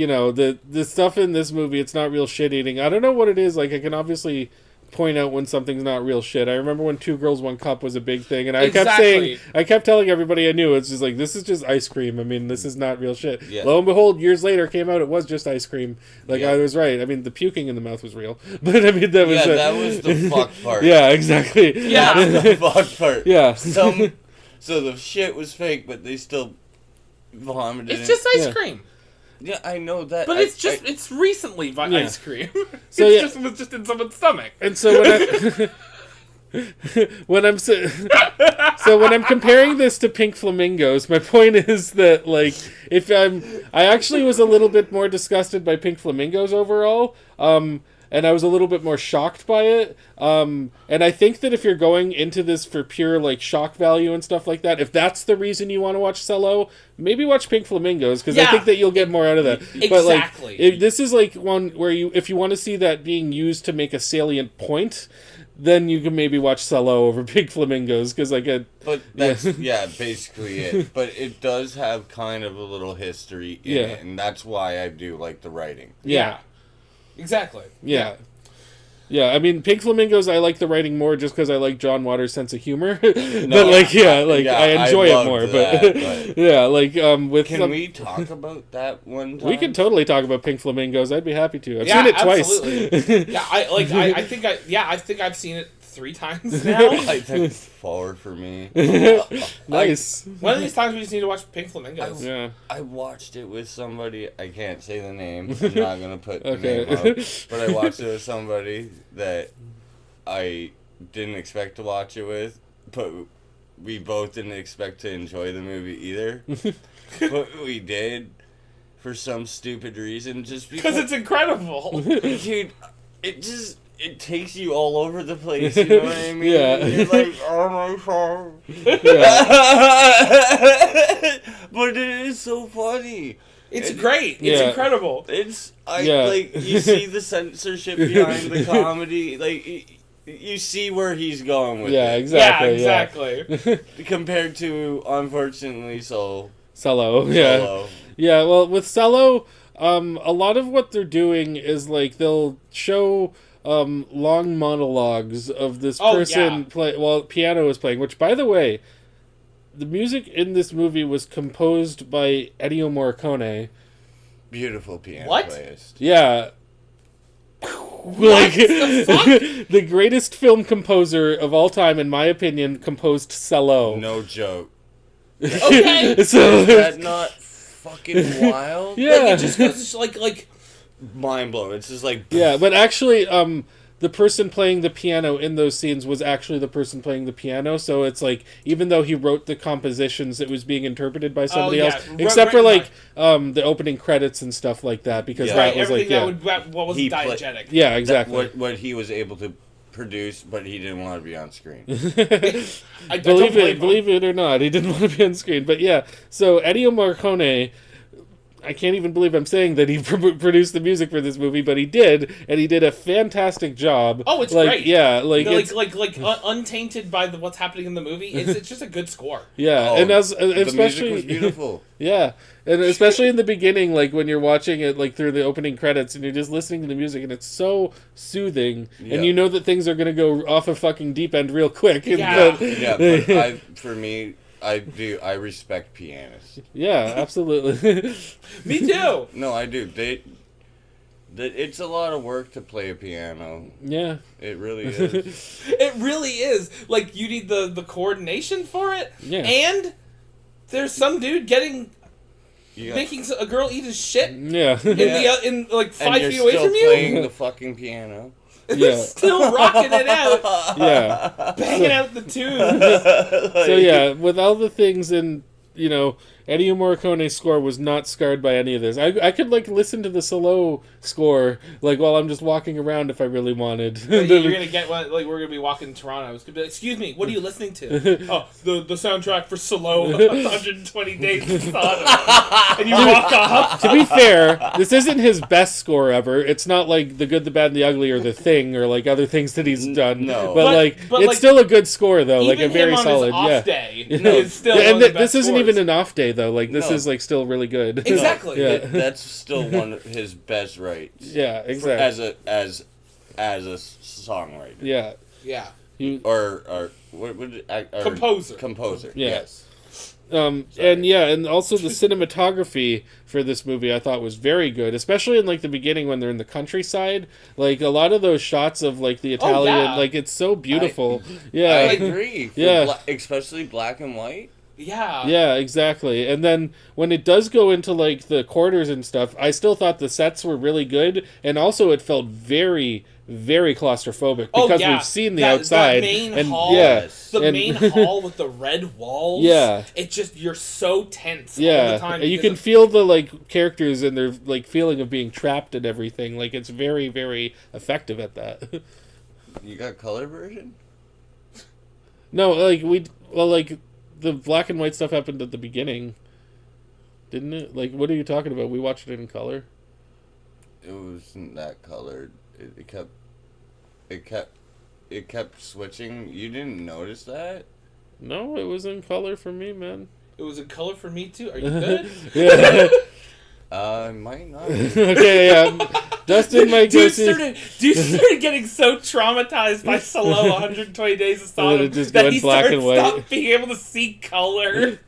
know, the stuff in this movie, it's not real shit eating. I don't know what it is. Like, I can obviously point out when something's not real shit. I remember when 2 Girls, 1 Cup was a big thing, and I kept telling everybody I knew, it's just like, this is just ice cream. I mean, this is not real shit.
Yeah.
Lo and behold, years later came out, it was just ice cream. Like, I was right. I mean, the puking in the mouth was real, but I mean, that was
the fuck part.
Yeah, exactly.
Yeah, the fuck part.
Yeah.
So the shit was fake, but they still vomited.
It's just ice cream.
Yeah, I know that.
But it's recently ice cream.
So
it was just in someone's stomach.
And so when I'm comparing this to Pink Flamingos, my point is that like I actually was a little bit more disgusted by Pink Flamingos overall. And I was a little bit more shocked by it. And I think that if you're going into this for pure like shock value and stuff like that, if that's the reason you want to watch Salo, maybe watch Pink Flamingos, because I think that you'll get more out of that.
Exactly.
But like, this is like one where if you want to see that being used to make a salient point, then you can maybe watch Salo over Pink Flamingos, because like
But that's basically it. But it does have kind of a little history in it, and that's why I do like the writing.
Yeah. Exactly.
Yeah. Yeah, I mean, Pink Flamingos, I like the writing more just because I like John Waters' sense of humor. But, I enjoy it more. But yeah, like, with
Can we talk about that one time?
We can totally talk about Pink Flamingos. I'd be happy to. I've seen it twice.
Yeah, I think I've seen it 3 times now.
I think it's 4 for me.
Nice.
One of these times we just need to watch Pink Flamingos.
I watched it with somebody. I can't say the name. I'm not gonna put the name up. But I watched it with somebody that I didn't expect to watch it with. But we both didn't expect to enjoy the movie either. But we did for some stupid reason. Just because
it's incredible,
dude. It takes you all over the place, you know what I mean?
Yeah.
You're like, oh my god. But it is so funny.
It's great. It's incredible.
Like, you see the censorship behind the comedy. Like, you see where he's going with it.
Exactly.
Yeah, exactly.
Compared to, unfortunately,
Salo. Yeah. Yeah, well, with Salo, a lot of what they're doing is, like, they'll show long monologues of this person while piano is playing, which, by the way, the music in this movie was composed by Ennio Morricone.
Beautiful piano
What?
playist.
Yeah. Like
the fuck?
the greatest film composer of all time, in my opinion, composed Salo.
No joke.
Okay.
So
Is that not fucking wild?
yeah,
Like, it just goes to, like
Mind blowing. It's just like
yeah, but actually, the person playing the piano in those scenes was actually the person playing the piano. So it's like, even though he wrote the compositions, it was being interpreted by somebody else. Except for like the opening credits and stuff like that, because
Yeah.
that was like
what was
He
diegetic.
yeah, exactly.
what he was able to produce, but he didn't want to be on screen.
I don't blame him.
Believe it or not, he didn't want to be on screen. But yeah, so Ennio Morricone, I can't even believe I'm saying that he produced the music for this movie, but he did, and he did a fantastic job.
Oh, it's
like,
great.
Yeah, like it's,
untainted by what's happening in the movie. It's just a good score.
yeah,
Oh,
and as
the
especially
music was beautiful.
yeah, and especially in the beginning, like when you're watching it, like through the opening credits, and you're just listening to the music, and it's so soothing,
Yeah.
and you know that things are gonna go off a fucking deep end real quick. And,
Yeah.
Yeah, but for me, I respect pianists.
yeah, absolutely.
Me too.
No, I do. It's a lot of work to play a piano.
Yeah.
It really is.
It really is. Like, you need the coordination for it.
Yeah.
And there's some dude
You
making a girl eat his shit
Yeah.
in like 5
and you're
feet away
still
from you.
playing the fucking piano.
Yeah.
Still rocking it out,
Yeah.
banging out the tune.
So yeah, with all the things in, Ennio Morricone's score was not scarred by any of this. I could like listen to the Salo score like while I'm just walking around if I really wanted.
You're gonna get one. Like, we're gonna be walking in Toronto. I was gonna be like, "Excuse me, what are you listening to?" Oh, the soundtrack for Salo, 120 Days in Sodom. And you walk off.
To be fair, this isn't his best score ever. It's not like The Good, the Bad, and the Ugly or The Thing or like other things that he's done.
No.
But
But,
it's
like,
still a good score though. Like a
Even
very
him on
solid.
his off
Yeah.
day
No.
is still
And
one of the best
this isn't
scores.
even an off day though. Like this
No.
is like still really good.
Exactly.
Yeah.
That's still one of his best rights.
Yeah. Exactly.
As a songwriter.
Yeah.
Yeah.
Or what would
Composer.
Composer.
Yeah.
Yes.
And also the cinematography for this movie I thought was very good, especially in like the beginning when they're in the countryside. Like a lot of those shots of like the Italian,
yeah.
like it's so beautiful.
I
Yeah,
agree.
Yeah.
Especially black and white.
Yeah.
yeah, exactly. And then when it does go into like the quarters and stuff, I still thought the sets were really good, and also it felt very, very claustrophobic because we've seen the outside
That main
and
hall,
yeah,
the
and-
main hall with the red walls.
Yeah.
It just, you're so tense all
Yeah,
the time.
and you
because
can feel the like characters and their like feeling of being trapped and everything. Like it's very, very effective at that.
You got color version?
No, like the black and white stuff happened at the beginning, didn't it? Like, what are you talking about? We watched it in color.
It wasn't that colored. It kept switching. You didn't notice that?
No, it was in color for me, man.
It was in color for me too. Are you good?
Yeah.
I might not.
Okay, yeah. Dustin might go see.
Dude started getting so traumatized by Salo 120 Days of Sodom
it just
that
went
he
black
started
and white.
stopped being able to see color.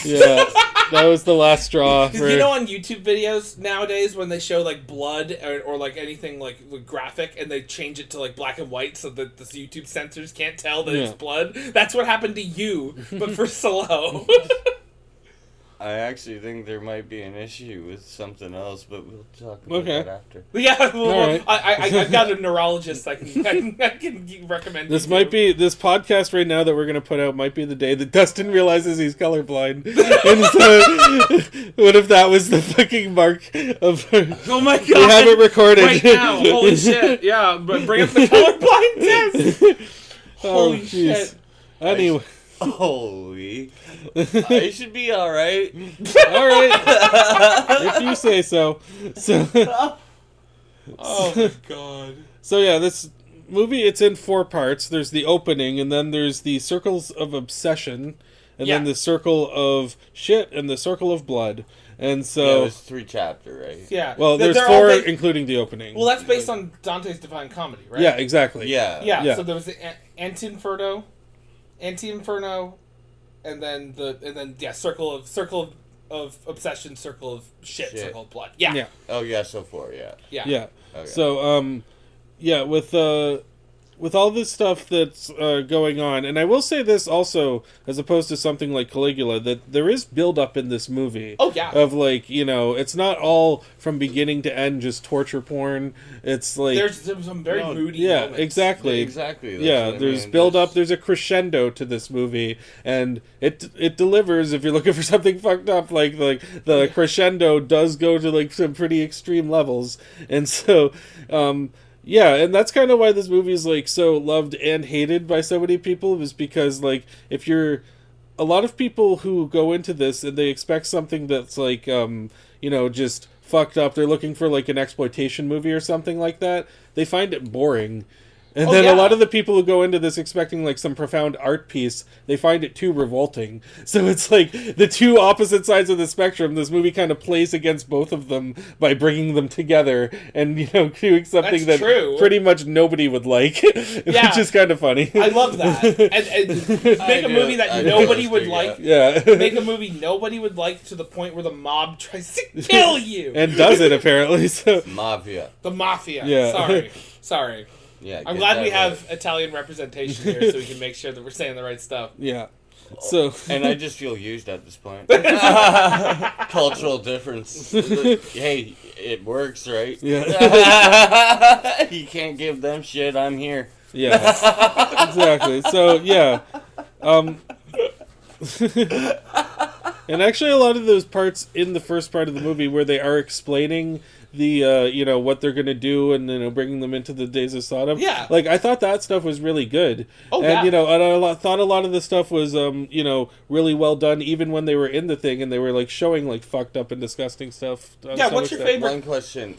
Yeah, that was the last straw. For...
You know, on YouTube videos nowadays, when they show like blood or like anything like graphic, and they change it to like black and white so that the YouTube censors can't tell that it's blood. That's what happened to you, but for Salo.
I actually think there might be an issue with something else, but we'll talk about that after.
Yeah, well,
All right.
I've got a neurologist I can recommend.
This might be this podcast right now that we're gonna put out might be the day that Dustin realizes he's colorblind. And so, what if that was the fucking mark of?
Oh my god!
We have it recorded
right now. Holy shit! Yeah, but bring up the colorblind test. Holy shit!
Anyway.
Holy. I should be alright.
Alright. If you say so.
Oh my god.
So yeah, this movie, it's in 4 parts. There's the opening, and then there's the circles of obsession, and then the circle of shit, and the circle of blood. And so...
Yeah, there's 3 chapters, right?
Yeah.
Well, there's
They're
4,
all
including the opening.
Well, that's based on Dante's Divine Comedy, right?
Yeah, exactly.
Yeah. So there was the Anti-Inferno, and then circle of obsession, circle of shit, circle of blood. Yeah.
Yeah.
Oh, yeah, so 4, yeah.
Yeah.
Yeah.
Okay.
So, yeah, with all this stuff that's going on, and I will say this also, as opposed to something like Caligula, that there is build-up in this movie.
Oh, yeah.
Of, like, you know, it's not all from beginning to end just torture porn. It's like...
There's some very moody moments.
Exactly.
Exactly.
Yeah, there's build-up, there's a crescendo to this movie, and it delivers if you're looking for something fucked up. Like the crescendo does go to, like, some pretty extreme levels. And so... yeah, and that's kind of why this movie is, like, so loved and hated by so many people, is because, like, if you're... A lot of people who go into this and they expect something that's, like, you know, just fucked up, they're looking for, like, an exploitation movie or something like that, they find it boring. And then a lot of the people who go into this expecting, like, some profound art piece, they find it too revolting. So it's like the two opposite sides of the spectrum. This movie kind of plays against both of them by bringing them together and, you know, doing something pretty much nobody would like, which is kind of funny.
I love that. And make a movie that nobody would like.
Yeah.
Make a movie nobody would like to the point where the mob tries to kill you.
And does it, apparently. So.
Mafia.
The mafia.
Yeah.
Sorry.
Yeah,
I'm glad we have Italian representation here so we can make sure that we're saying the right stuff.
Yeah. So
and I just feel used at this point. Cultural difference. Hey, it works, right?
Yeah.
You can't give them shit. I'm here.
Yeah. Exactly. So yeah. And actually, a lot of those parts in the first part of the movie where they are explaining the you know, what they're gonna do, and, you know, bringing them into the days of Sodom.
Yeah,
like, I thought that stuff was really good.
Oh,
and
yeah.
You know, and I thought a lot of the stuff was you know, really well done, even when they were in the thing and they were, like, showing, like, fucked up and disgusting stuff.
Yeah, what's your favorite?
One question.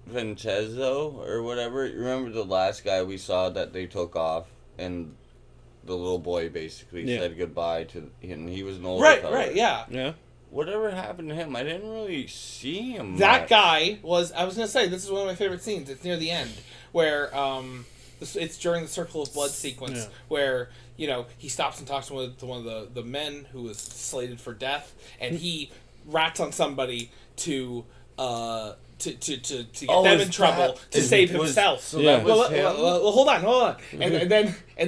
Vincenzo or whatever. You remember the last guy we saw that they took off, and the little boy basically said goodbye to him. He was an older fella.
Right, yeah.
Yeah.
Whatever happened to him? I didn't really see him.
That guy was... I was going to say, this is one of my favorite scenes. It's near the end, where it's during the Circle of Blood sequence, where, you know, he stops and talks to one of the men who was slated for death, and he rats on somebody to get them in trouble to save himself.
So that was him?
Well, hold on. And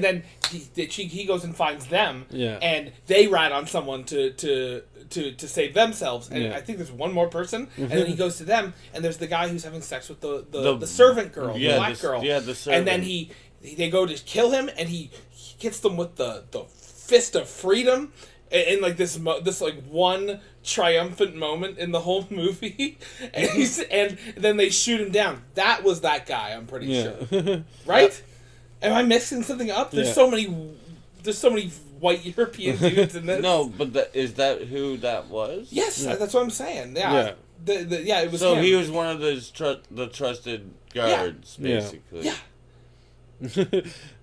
then he goes and finds them,
Yeah.
and they rat on someone to save themselves. And
Yeah.
I think there's one more person, and then he goes to them, and there's the guy who's having sex with the servant girl, the black girl.
Yeah, the servant.
And then they go to kill him, and he hits them with the fist of freedom. In like this like one triumphant moment in the whole movie, and then they shoot him down. That was that guy, I'm pretty sure. Right? Am I mixing something up? There's so many white European dudes in this.
No, but is that who that was?
Yes, that's what I'm saying. Yeah. It was
so
him.
he was one of the trusted guards, basically.
Yeah.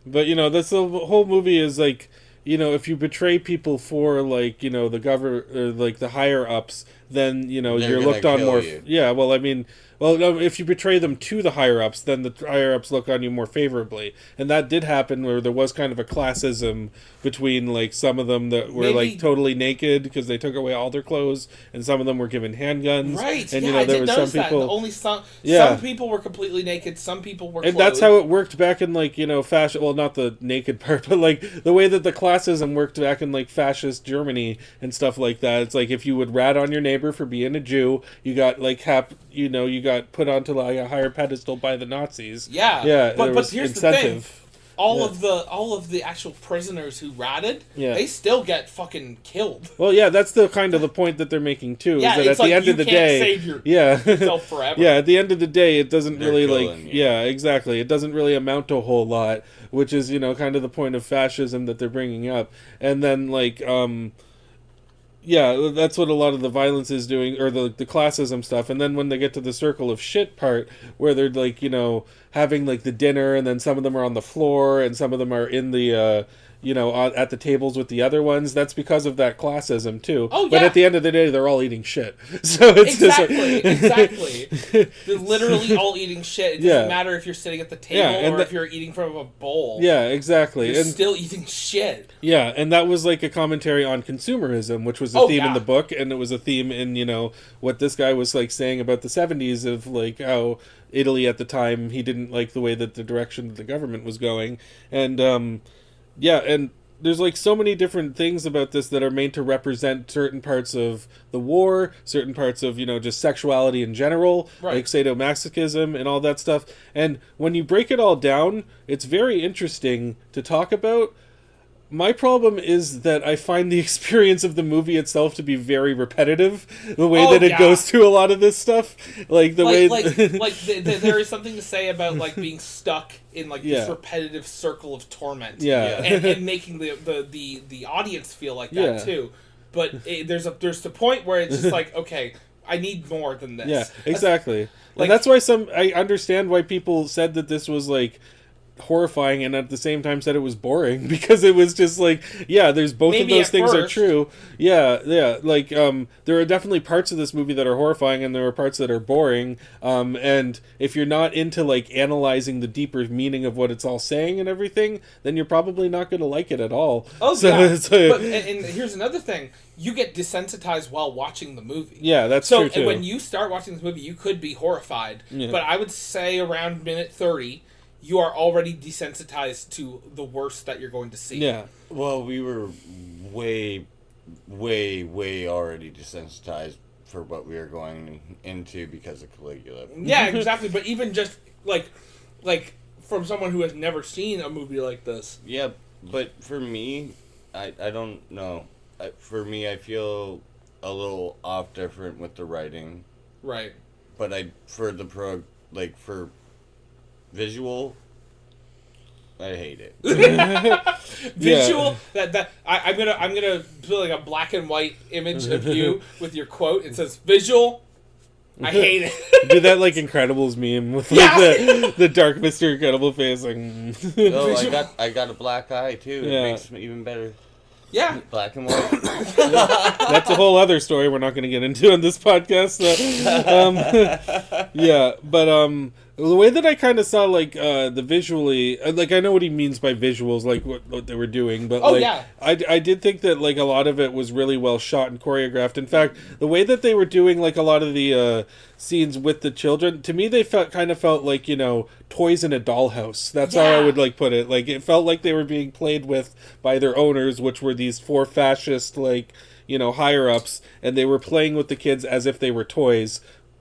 But, you know, that's the whole movie is, like, you know, if you betray people for, like, you know, the like the higher ups, then, you know, you're looked on more. Yeah, well, I mean, no, if you betray them to the higher ups, then the higher ups look on you more favorably, and that did happen where there was kind of a classism between, like, some of them that were like totally naked because they took away all their clothes, and some of them were given handguns.
Right.
And
yeah,
you know,
I
there
did
was
notice
some people.
That. Only some people were completely naked. Some people were.
And
clothed.
that's how it worked back in, like, you know, fashion. Well, not the naked part, but, like, the way that the classism worked back in, like, fascist Germany and stuff like that. It's like if you would rat on your neighbor for being a Jew, you got, like, you got put onto, like, a higher pedestal by the Nazis.
Yeah.
Yeah.
But here's
incentive.
the thing. All of the actual prisoners who ratted,
Yeah.
they still get fucking killed.
Well, yeah, that's the kind of the point that they're making too.
Yeah,
is that
it's
at the
like
end
you
of the
can't
day,
save yourself forever.
Yeah, at the end of the day, it doesn't
They're
really
killing you.
Yeah, exactly. It doesn't really amount to a whole lot, which is, you know, kind of the point of fascism that they're bringing up. And then, like, yeah, that's what a lot of the violence is doing, or the classism stuff. And then when they get to the circle of shit part, where they're, like, you know, having, like, the dinner, and then some of them are on the floor, and some of them are in the at the tables with the other ones, that's because of that classism too.
Oh, yeah.
But at the end of the day, they're all eating shit. So it's
exactly. They're literally all eating shit. It doesn't matter if you're sitting at the table or if you're eating from a bowl.
Yeah, exactly.
You're still eating shit.
Yeah, and that was like a commentary on consumerism, which was a theme in the book, and it was a theme in, what this guy was like saying about the 70s of like how Italy at the time, he didn't like the way that the direction that the government was going. And and there's like so many different things about this that are made to represent certain parts of the war, certain parts of, just sexuality in general, like sadomasochism and all that stuff. And when you break it all down, it's very interesting to talk about. My problem is that I find the experience of the movie itself to be very repetitive. The way that it goes through a lot of this stuff, like the way,
there is something to say about like being stuck in like this repetitive circle of torment, and making the audience feel like that too. But there's the point where it's just like, okay, I need more than this.
Yeah, exactly. And that's why I understand why people said that this was like horrifying and at the same time said it was boring, because it was just like, there's both of those things are true. Like there are definitely parts of this movie that are horrifying and there are parts that are boring, and if you're not into like analyzing the deeper meaning of what it's all saying and everything, then you're probably not going to like it at all.
But here's another thing: you get desensitized while watching the movie.
Yeah, that's true too.
So when you start watching this movie, you could be horrified, but I would say around minute 30 you are already desensitized to the worst that you're going to see.
Yeah. Well, we were way, way, way already desensitized for what we were going into because of Caligula.
Yeah, exactly. But even just like from someone who has never seen a movie like this.
Yeah, but for me, I don't know. For me, I feel a little off different with the writing.
Right.
But for visual, I hate it.
Visual, I'm gonna put like a black and white image of you with your quote. It says visual. I hate it.
Do that like Incredibles meme with like the dark Mr. Incredible face. Like,
I got a black eye too. It makes me even better.
Yeah.
Black and white.
That's a whole other story we're not going to get into on this podcast. The way that I kind of saw, like, the visually... Like, I know what he means by visuals, like, what they were doing, but, I did think that, like, a lot of it was really well shot and choreographed. In fact, the way that they were doing, like, a lot of the scenes with the children, to me, they kind of felt like, toys in a dollhouse. That's how I would, like, put it. Like, it felt like they were being played with by their owners, which were these 4 fascist, like, higher-ups, and they were playing with the kids as if they were toys.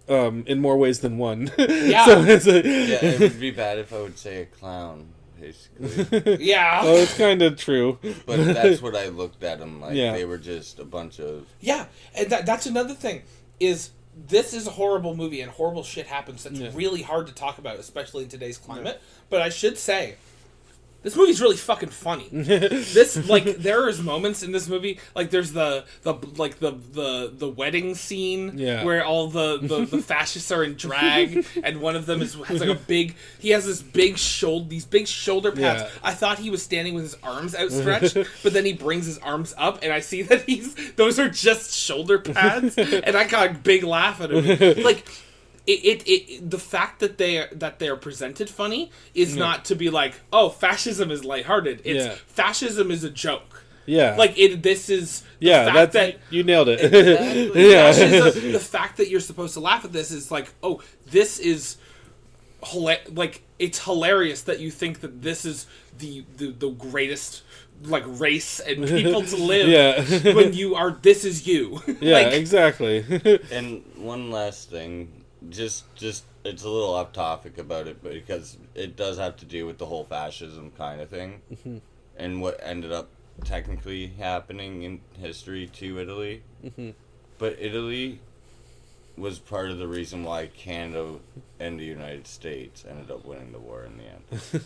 In more ways than one.
Yeah.
It would be bad if I would say a clown, basically.
Yeah.
Well, it's kind of true.
But that's what I looked at them like. They were just a bunch of...
Yeah, and that's another thing, is this is a horrible movie and horrible shit happens that's really hard to talk about, especially in today's climate. But I should say, this movie's really fucking funny. There is moments in this movie, like there's the wedding scene where all the fascists are in drag, and one of them has like a big, he has these big shoulder pads. I thought he was standing with his arms outstretched, but then he brings his arms up, and I see that those are just shoulder pads, and I got a big laugh at him. Like, the fact that they're presented funny is not to be like, oh, fascism is lighthearted. It's fascism is a joke.
Yeah,
like this is
fact that you nailed it.
Exactly. Fascism, the fact that you're supposed to laugh at this is like, oh, this is like, it's hilarious that you think that this is the greatest like race and people to live when you are, this is you.
Exactly.
And one last thing. Just it's a little off topic about it, but because it does have to do with the whole fascism kind of thing, and what ended up technically happening in history to Italy. But Italy was part of the reason why Canada and the United States ended up winning the war in the end.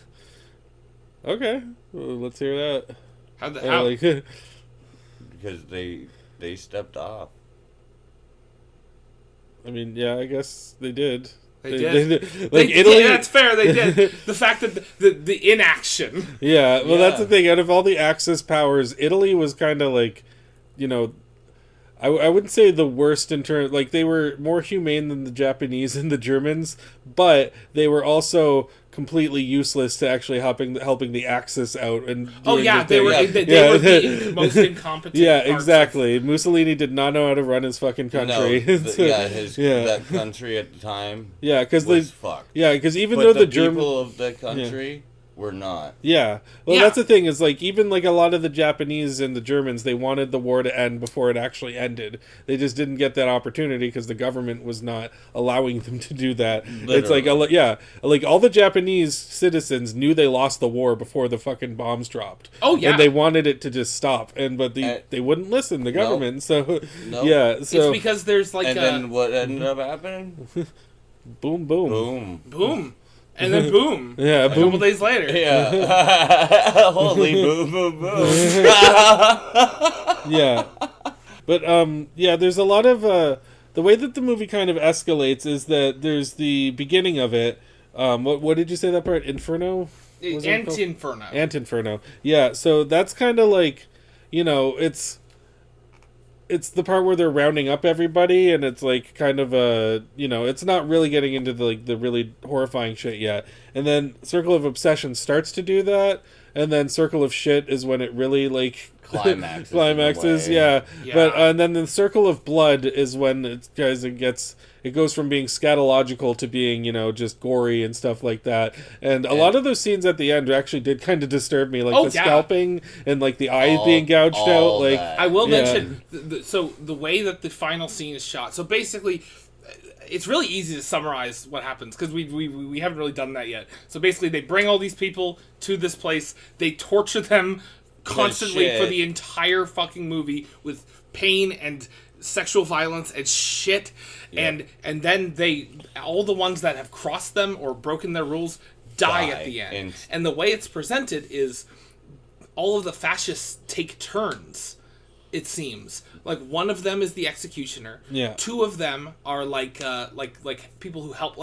Okay, well, let's hear that.
How?
Because they stepped off.
I mean, yeah, I guess they did.
They did.
Like Italy.
Yeah, that's fair. They did. The fact that the inaction.
Yeah, well, that's the thing. Out of all the Axis powers, Italy was kind of like, you know, I wouldn't say the worst in terms, like, they were more humane than the Japanese and the Germans, but they were also completely useless to actually helping the Axis out. And
they were the most incompetent.
Yeah, exactly. Mussolini did not know how to run his fucking country.
That country at the time.
Yeah, because
was fucked.
Yeah, because even
but
though
the
German
people of the country. We're not.
Yeah. Well, that's the thing, is like, even like a lot of the Japanese and the Germans, they wanted the war to end before it actually ended. They just didn't get that opportunity because the government was not allowing them to do that. Literally. It's like all the Japanese citizens knew they lost the war before the fucking bombs dropped.
Oh yeah.
And they wanted it to just stop, but they wouldn't listen, the government. So yeah, so
it's because there's like
then what ended up happening?
Boom.
Boom. And then boom.
Yeah,
a couple days later.
Yeah. Holy boom, boom, boom.
Yeah. But, there's a lot of, the way that the movie kind of escalates is that there's the beginning of it. What did you say that part? Inferno?
Anti-Inferno.
Anti-Inferno. Yeah, so that's kind of like, you know, it's the part where they're rounding up everybody, and it's like kind of a, you know, it's not really getting into the really horrifying shit yet. And then Circle of Obsession starts to do that, and then Circle of Shit is when it really like climaxes. Yeah. But and then the Circle of Blood is when it goes from being scatological to being, you know, just gory and stuff like that. And a lot of those scenes at the end actually did kind of disturb me, like scalping and like the eyes being gouged out. Like
I will mention, so the way that the final scene is shot. So basically, it's really easy to summarize what happens because we haven't really done that yet. So basically, they bring all these people to this place. They torture them constantly for the entire fucking movie with pain and sexual violence and shit. And then all the ones that have crossed them or broken their rules die at the end. And the way it's presented is all of the fascists take turns, it seems. Like, one of them is the executioner.
Yeah.
Two of them are like people who help,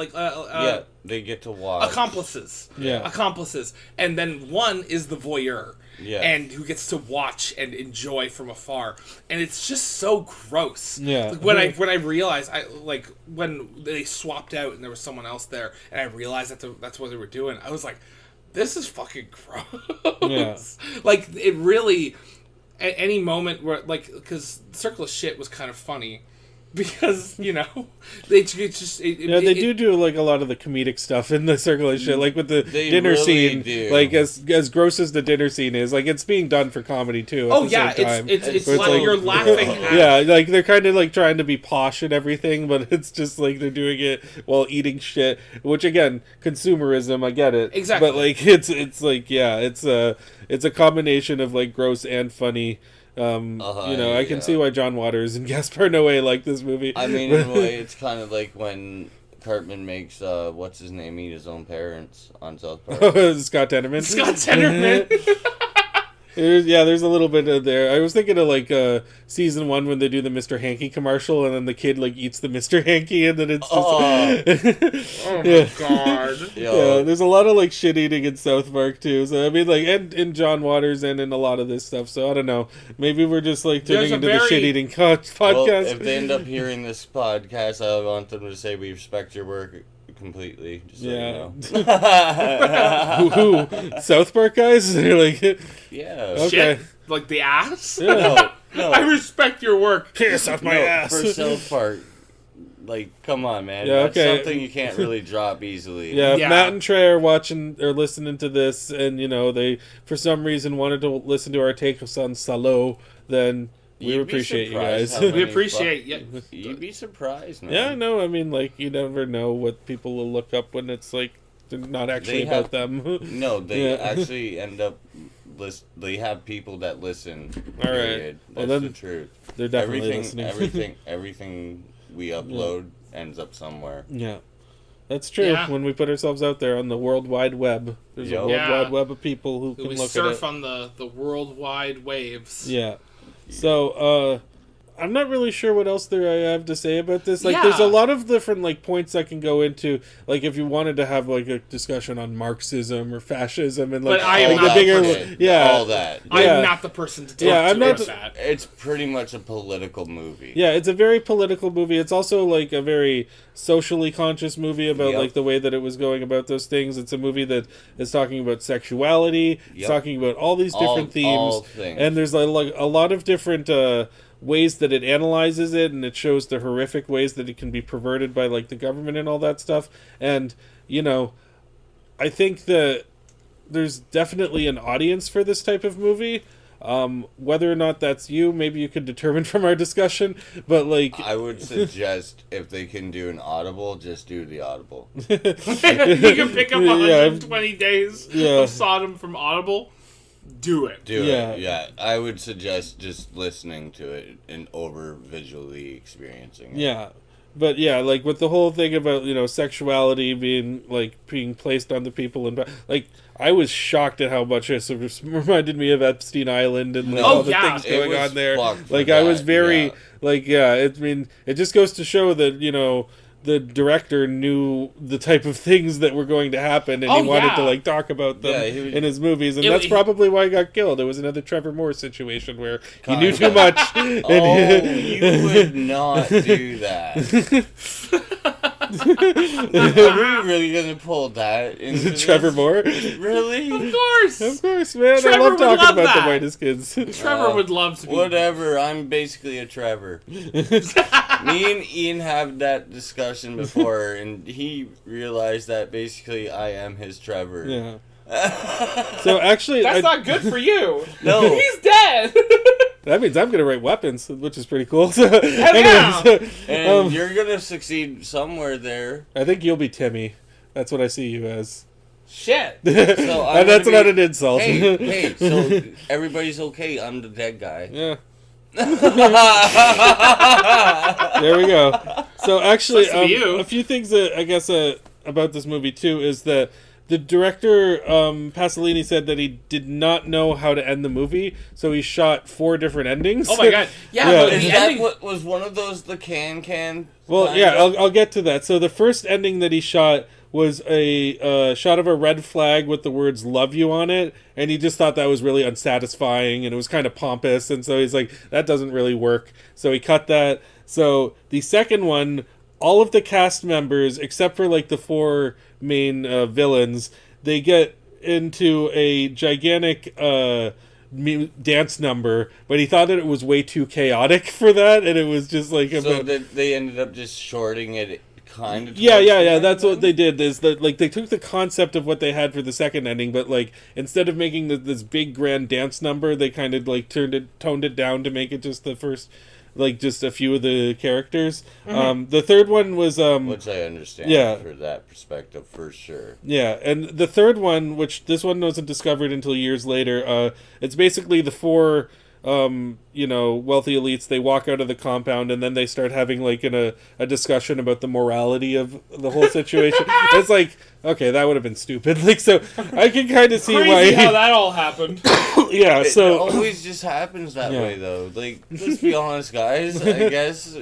they get to watch.
Accomplices.
Yeah.
Accomplices. And then one is the voyeur.
Yeah.
And who gets to watch and enjoy from afar. And it's just so gross.
Yeah.
Like when I realized, when they swapped out and there was someone else there, and I realized that's what they were doing, I was like, this is fucking gross.
Yeah.
Like, it really, at any moment where, like, because Circle of Shit was kind of funny. Because, you know, they
do like a lot of the comedic stuff in the Circle of Shit, like with the dinner scene. Like as gross as the dinner scene is, like it's being done for comedy too.
It's like you're laughing at.
Yeah, like they're kind of like trying to be posh and everything, but it's just like they're doing it while eating shit. Which again, consumerism, I get it.
Exactly.
But like it's like it's a combination of like gross and funny. I can see why John Waters and Gaspar Noé like this movie.
I mean, in a way, it's kind of like when Cartman makes what's his name eat his own parents on South Park.
Scott Tenorman.
Scott Tenorman.
There's a little bit of there. I was thinking of like season 1 when they do the Mr. Hanky commercial, and then the kid like eats the Mr. Hanky, and then it's just
oh my god.
Yeah, there's a lot of like shit eating in South Park too. So I mean, like, and in John Waters and in a lot of this stuff. So I don't know. Maybe we're just like turning into the shit eating podcast.
Well, if they end up hearing this podcast, I want them to say we respect your work completely. Just so you know.
Who? South Park guys? They're like,
yeah.
Okay.
Shit? Like the ass?
Yeah. No.
I respect your work.
Piss off my ass.
For South Park, like, come on, man.
Yeah,
That's something you can't really drop easily.
Yeah, if Matt and Trey are watching or listening to this, and you know they for some reason wanted to listen to our takes on Salo, then we appreciate you guys.
We appreciate you.
You'd be surprised, man.
Yeah, no, I mean, like, you never know what people will look up when it's like they're not actually about them.
No, they actually end up. They have people that listen.
All right,
that's the truth.
They're definitely listening.
Everything we upload ends up somewhere.
Yeah, that's true. Yeah. When we put ourselves out there on the World Wide Web, there's a World Wide Web of people who can look at it.
We surf on the worldwide waves.
Yeah. So, I'm not really sure what else there I have to say about this. Like,
Yeah.
there's a lot of different, like, points I can go into. Like, if you wanted to have, like, a discussion on Marxism or fascism and, like,
But I am
like
not
the bigger...
it.
Yeah.
All that.
I'm not the person to talk
Yeah,
to
I'm not
about that.
It's pretty much a political movie.
Yeah, it's a very political movie. It's also, like, a very socially conscious movie about,
Yep.
like, the way that it was going about those things. It's a movie that is talking about sexuality. It's
Yep.
talking about all these different themes.
All things.
And there's, like, a lot of different... ways that it analyzes it, and it shows the horrific ways that it can be perverted by, like, the government and all that stuff. And, you know, I think that there's definitely an audience for this type of movie. Whether or not that's you, maybe you could determine from our discussion, but, like...
I would suggest if they can do an Audible, just do the Audible.
You can pick up 120 days
Yeah.
of Sodom from Audible. Do it.
Do
Yeah.
it, yeah. I would suggest just listening to it and over visually experiencing it.
Yeah. But yeah, like with the whole thing about, you know, sexuality being placed on the people, and like I was shocked at how much it sort of reminded me of Epstein Island and like,
Oh,
all the
yeah.
things
It
going
was
on there.
fucked for
Like I was
that,
very
yeah.
I mean, it just goes to show that, you know, the director knew the type of things that were going to happen, and he wanted to like talk about them in his movies, and that's probably why he got killed. It was another Trevor Moore situation where he knew too much.
You would not do that. Are we really gonna pull that into
Trevor
this?
Moore?
Really?
Of course, man.
Trevor
I love
would
talking
love
about
that.
the whitest kids.
Trevor would love to be.
Whatever, I'm basically a Trevor. Me and Ian have that discussion before, and he realized that basically I am his Trevor.
Yeah. So actually,
That's not good for you.
No.
He's dead.
that means I'm gonna write weapons, which is pretty cool. So,
yeah.
And you're gonna succeed somewhere there.
I think you'll be Timmy. That's what I see you as.
Shit.
So
And that's not an insult.
Hey, so everybody's okay. I'm the dead guy.
Yeah. There we go. So actually,
Supposed to be you.
a few things that I guess about this movie too is that the director Pasolini said that he did not know how to end the movie, so he shot 4 different endings.
Oh my god. Yeah,
Yeah.
but
Is
the
that
ending.
what was one of those the can?
Well, yeah, I'll get to that. So the first ending that he shot was a shot of a red flag with the words "love you" on it, and he just thought that was really unsatisfying, and it was kind of pompous, and so he's like, that doesn't really work. So he cut that. So the second one, all of the cast members, except for like the 4 main villains, they get into a gigantic dance number, but he thought that it was way too chaotic for that, and it was just like...
So they ended up just shorting it kind of...
Yeah, that's what they did, is that, like, they took the concept of what they had for the second ending, but, like, instead of making this big grand dance number, they kind of, like, toned it down to make it just the first... like just a few of the characters. The third one was
which I understand for that perspective for sure.
Yeah, and the third one, which this one wasn't discovered until years later, it's basically the 4 wealthy elites. They walk out of the compound, and then they start having like a discussion about the morality of the whole situation. It's like, okay, that would have been stupid. Like, so I can kind of see why
how that all happened.
Yeah,
It
so
always just happens that way, though. Like, let's be honest, guys. I guess,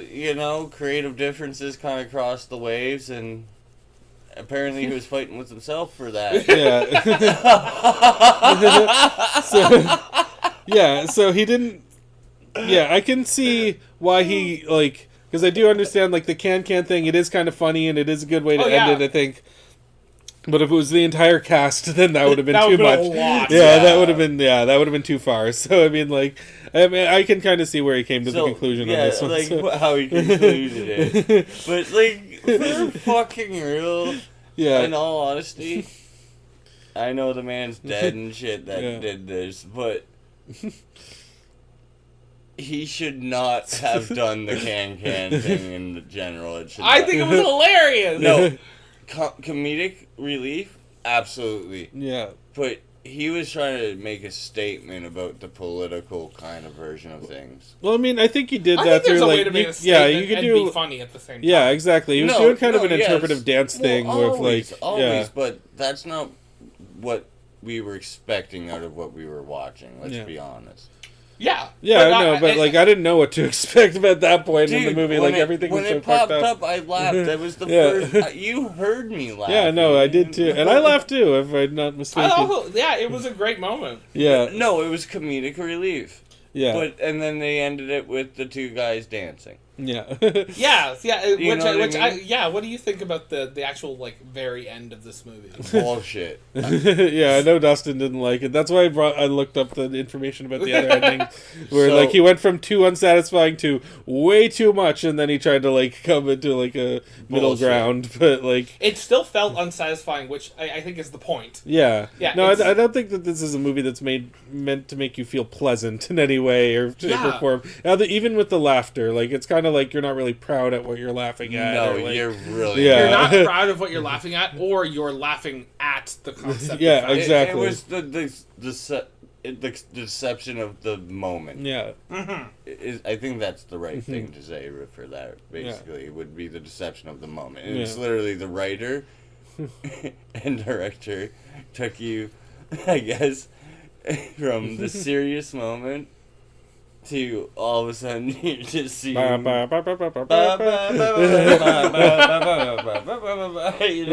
creative differences kind of cross the waves, and apparently he was fighting with himself for that.
Yeah. So he didn't... Yeah, I can see why he, like... Because I do understand, like, the can thing, it is kind of funny, and it is a good way to end it, I think. But if it was the entire cast, then that would have been too much.
A lot.
That would have been too far. So I mean, I can kind of see where he came to the conclusion on this one.
like
so.
how he concluded it. But like, for fucking real, in all honesty, I know the man's dead and shit that did this, but he should not have done the can thing in general.
I think it was hilarious.
No. Comedic relief, absolutely.
Yeah.
But he was trying to make a statement about the political kind of version of things.
Well, I mean, I think he did
I
that
think there's
through
a
like
way to make a statement
you could
and
do
be funny at the same time.
Yeah, exactly. He was doing kind of an interpretive dance thing
always,
with
always, but that's not what we were expecting out of what we were watching. Let's be honest.
Yeah.
Yeah, I know, but like I didn't know what to expect at that point in the movie. Like everything was so fucked up.
I laughed. That was the first. You heard me laugh.
Yeah, no, I did too, and I laughed too, if I'm not mistaken.
It was a great moment.
Yeah.
No, it was comedic relief.
Yeah.
And then they ended it with the two guys dancing.
Yeah.
Yeah. What do you think about the actual like very end of this movie?
Bullshit.
Yeah, I know Dustin didn't like it. That's why I looked up the information about the other ending, where like he went from too unsatisfying to way too much, and then he tried to like come into like a middle ground. But like
it still felt unsatisfying, which I think is the point.
Yeah.
Yeah.
No, I don't think that this is a movie that's meant to make you feel pleasant in any way or shape or form. Even with the laughter, like it's kind of like you're not really proud at what you're laughing at.
No,
like,
you're really.
Yeah.
You're not proud of what you're laughing at, or you're laughing at the concept.
Yeah, exactly.
It was the deception of the moment.
Yeah.
Mm-hmm.
I think that's the right thing to say for that. Basically, it would be the deception of the moment. And it's literally the writer and director took you, I guess, from the serious moment to all of a sudden you're just seeing. You know what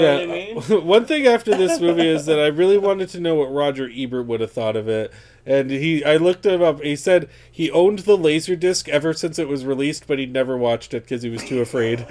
I mean?
One thing after this movie is that I really wanted to know what Roger Ebert would have thought of it. And I looked him up. He said he owned the Laserdisc ever since it was released, but he'd never watched it because he was too afraid.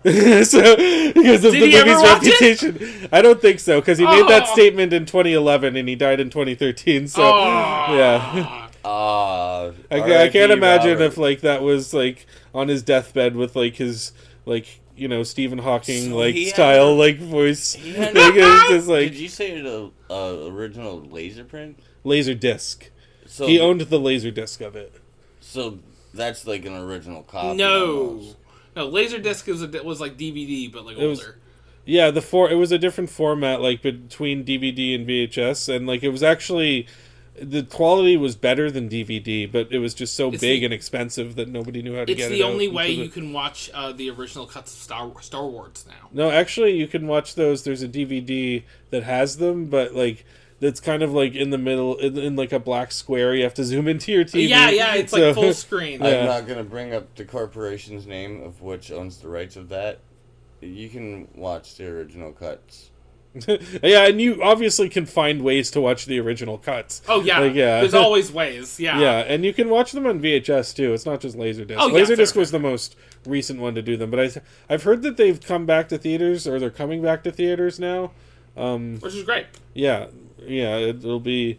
So because of the movie's reputation, I don't think so, because he made that statement in 2011 and he died in 2013. So yeah. I can't imagine if like that was like on his deathbed with like his like Stephen Hawking style like voice. Just, like,
did you say it original laser print?
Laser disc.
So
he owned the laser disc of it.
So that's like an original copy.
No, Laserdisc was like DVD, but like older.
Yeah, it was a different format, like between DVD and VHS, and like it was actually. The quality was better than DVD, but it was just so big and expensive that nobody knew how to get it.
It's the only way you can watch the original cuts of Star Wars now.
No, actually, you can watch those. There's a DVD that has them, but like that's kind of like in the middle, in like a black square. You have to zoom into your TV.
Yeah, it's like full screen.
I'm not going to bring up the corporation's name of which owns the rights of that. You can watch the original cuts.
Yeah, and you obviously can find ways to watch the original cuts.
Oh yeah, there's always ways. Yeah,
yeah, and you can watch them on VHS too. It's not just Laserdisc.
Oh, yeah,
Laserdisc was the most recent one to do them, but I've heard that they've come back to theaters, or they're coming back to theaters now,
which is great.
Yeah, it'll be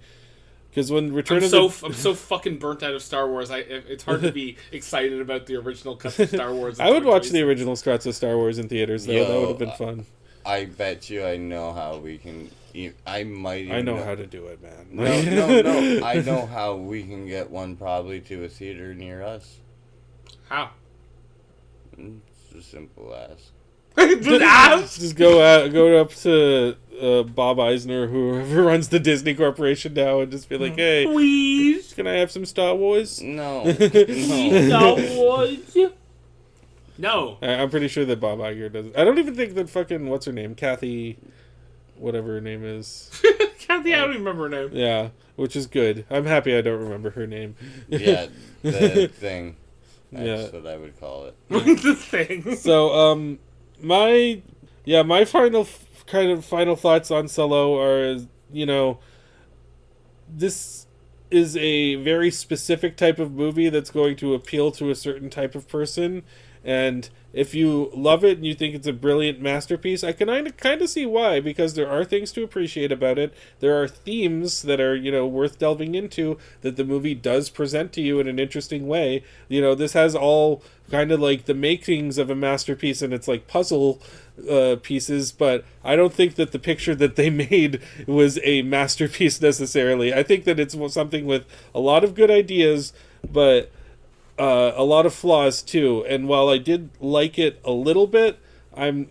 because when
I'm so fucking burnt out of Star Wars. It's hard to be excited about the original cuts of Star Wars.
I would watch the original cuts of Star Wars in theaters though. That would have been fun.
I bet you I know how we can. I know
how to do it, man.
No. I know how we can get one probably to a theater near us.
How?
It's a simple ask.
Just go up to Bob Eisner, whoever runs the Disney Corporation now, and just be like, "Hey,
please,
can I have some Star Wars?"
No.
Star Wars. No.
I'm pretty sure that Bob Iger doesn't. I don't even think that fucking, what's her name? Kathy, whatever her name is.
Kathy, I don't even remember her name.
Yeah, which is good. I'm happy I don't remember her name.
Yeah, the thing. That's what I would call it.
The thing.
So, my final thoughts on Salo are, this is a very specific type of movie that's going to appeal to a certain type of person. And if you love it and you think it's a brilliant masterpiece, I can kind of see why, because there are things to appreciate about it. There are themes that are, worth delving into that the movie does present to you in an interesting way. This has all kind of like the makings of a masterpiece, and it's like puzzle pieces, but I don't think that the picture that they made was a masterpiece necessarily. I think that it's something with a lot of good ideas, but a lot of flaws too. And while I did like it a little bit, I'm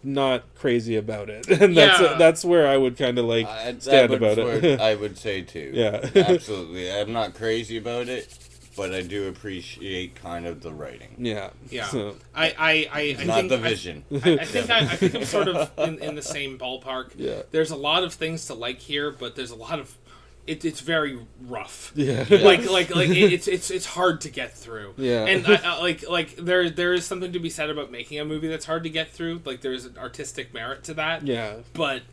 not crazy about it, and that's where I would kind of like stand about it.
I would say too.
Yeah,
absolutely. I'm not crazy about it, but I do appreciate kind of the writing.
Yeah.
So, I
not
think
the vision.
I think I'm sort of in the same ballpark.
Yeah.
There's a lot of things to like here, but there's a lot of it's very rough.
Yeah.
It's hard to get through.
Yeah.
And there is something to be said about making a movie that's hard to get through. Like there's an artistic merit to that.
Yeah.
But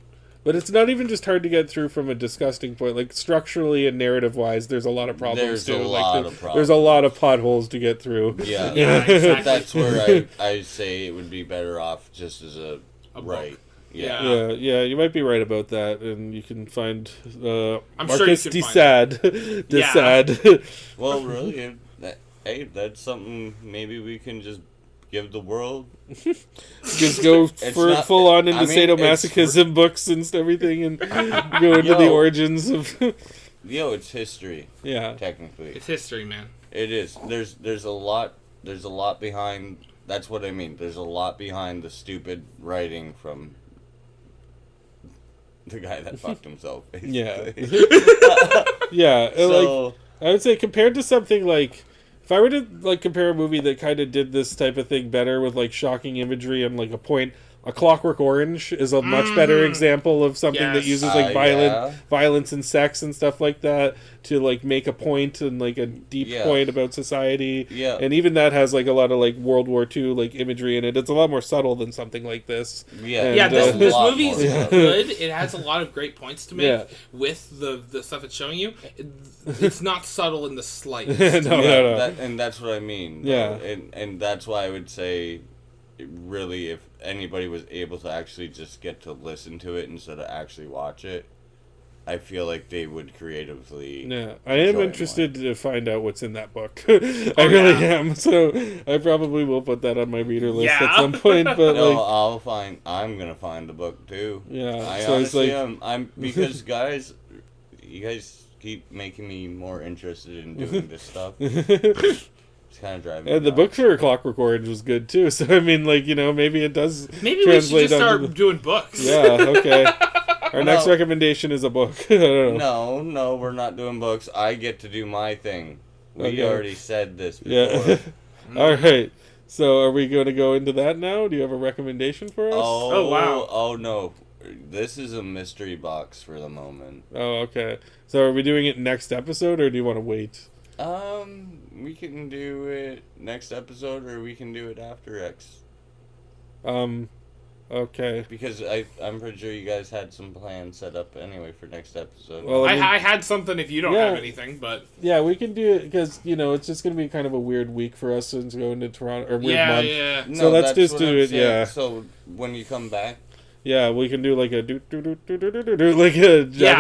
it's not even just hard to get through from a disgusting point. Like structurally and narrative wise, there's a lot of problems too. There's a lot of potholes to get through.
Yeah.
Yeah, exactly.
That's where I say it would be better off just as a right.
book.
Yeah.
Yeah, you might be right about that, and you can find
I'm
Marcus
sure you can
Desad.
Well, really, hey, that's something maybe we can just give the world.
Just go full on into sadomasochism books and everything, and go into the origins of.
It's history.
Yeah,
technically,
it's history, man.
It is. There's a lot behind. That's what I mean. There's a lot behind the stupid writing from the guy that fucked himself. Basically.
Yeah.
So,
I would say compared to something like, if I were to compare a movie that kind of did this type of thing better with shocking imagery and a point, A Clockwork Orange is a much better example of something that uses violence and sex and stuff like that to make a point and a deep point about society.
Yeah.
And even that has a lot of World War II imagery in it. It's a lot more subtle than something like this.
Yeah.
And,
this movie is good. It has a lot of great points to make with the stuff it's showing you. It's not subtle in the slightest.
No.
And that's what I mean.
Yeah.
And that's why I would say, really, if anybody was able to actually just get to listen to it instead of actually watch it, I feel like they would creatively.
Yeah, I am interested to find out what's in that book. I really am. So I probably will put that on my reader list at some point. But
I'm gonna find the book too.
Yeah,
I honestly am. I'm because you guys keep making me more interested in doing this stuff. It's kind of driving me
and the book for Clockwork Orange was good too. So I mean, maybe it does.
Maybe we should just start doing books.
Yeah. Okay. Our next recommendation is a book. I don't know.
No, we're not doing books. I get to do my thing. We already said this before.
Yeah. All right. So are we going to go into that now? Do you have a recommendation for us?
Oh, wow.
Oh, no. This is a mystery box for the moment.
Oh, okay. So are we doing it next episode, or do you want to wait?
We can do it next episode, or we can do it after X.
Okay.
Because I'm pretty sure you guys had some plans set up anyway for next episode.
Well,
I had something if you don't have anything, but...
Yeah, we can do it, because, it's just going to be kind of a weird week for us since going to Toronto, or weird month.
Yeah.
So let's just do it,
So when you come back...
Yeah, we can do a a Jack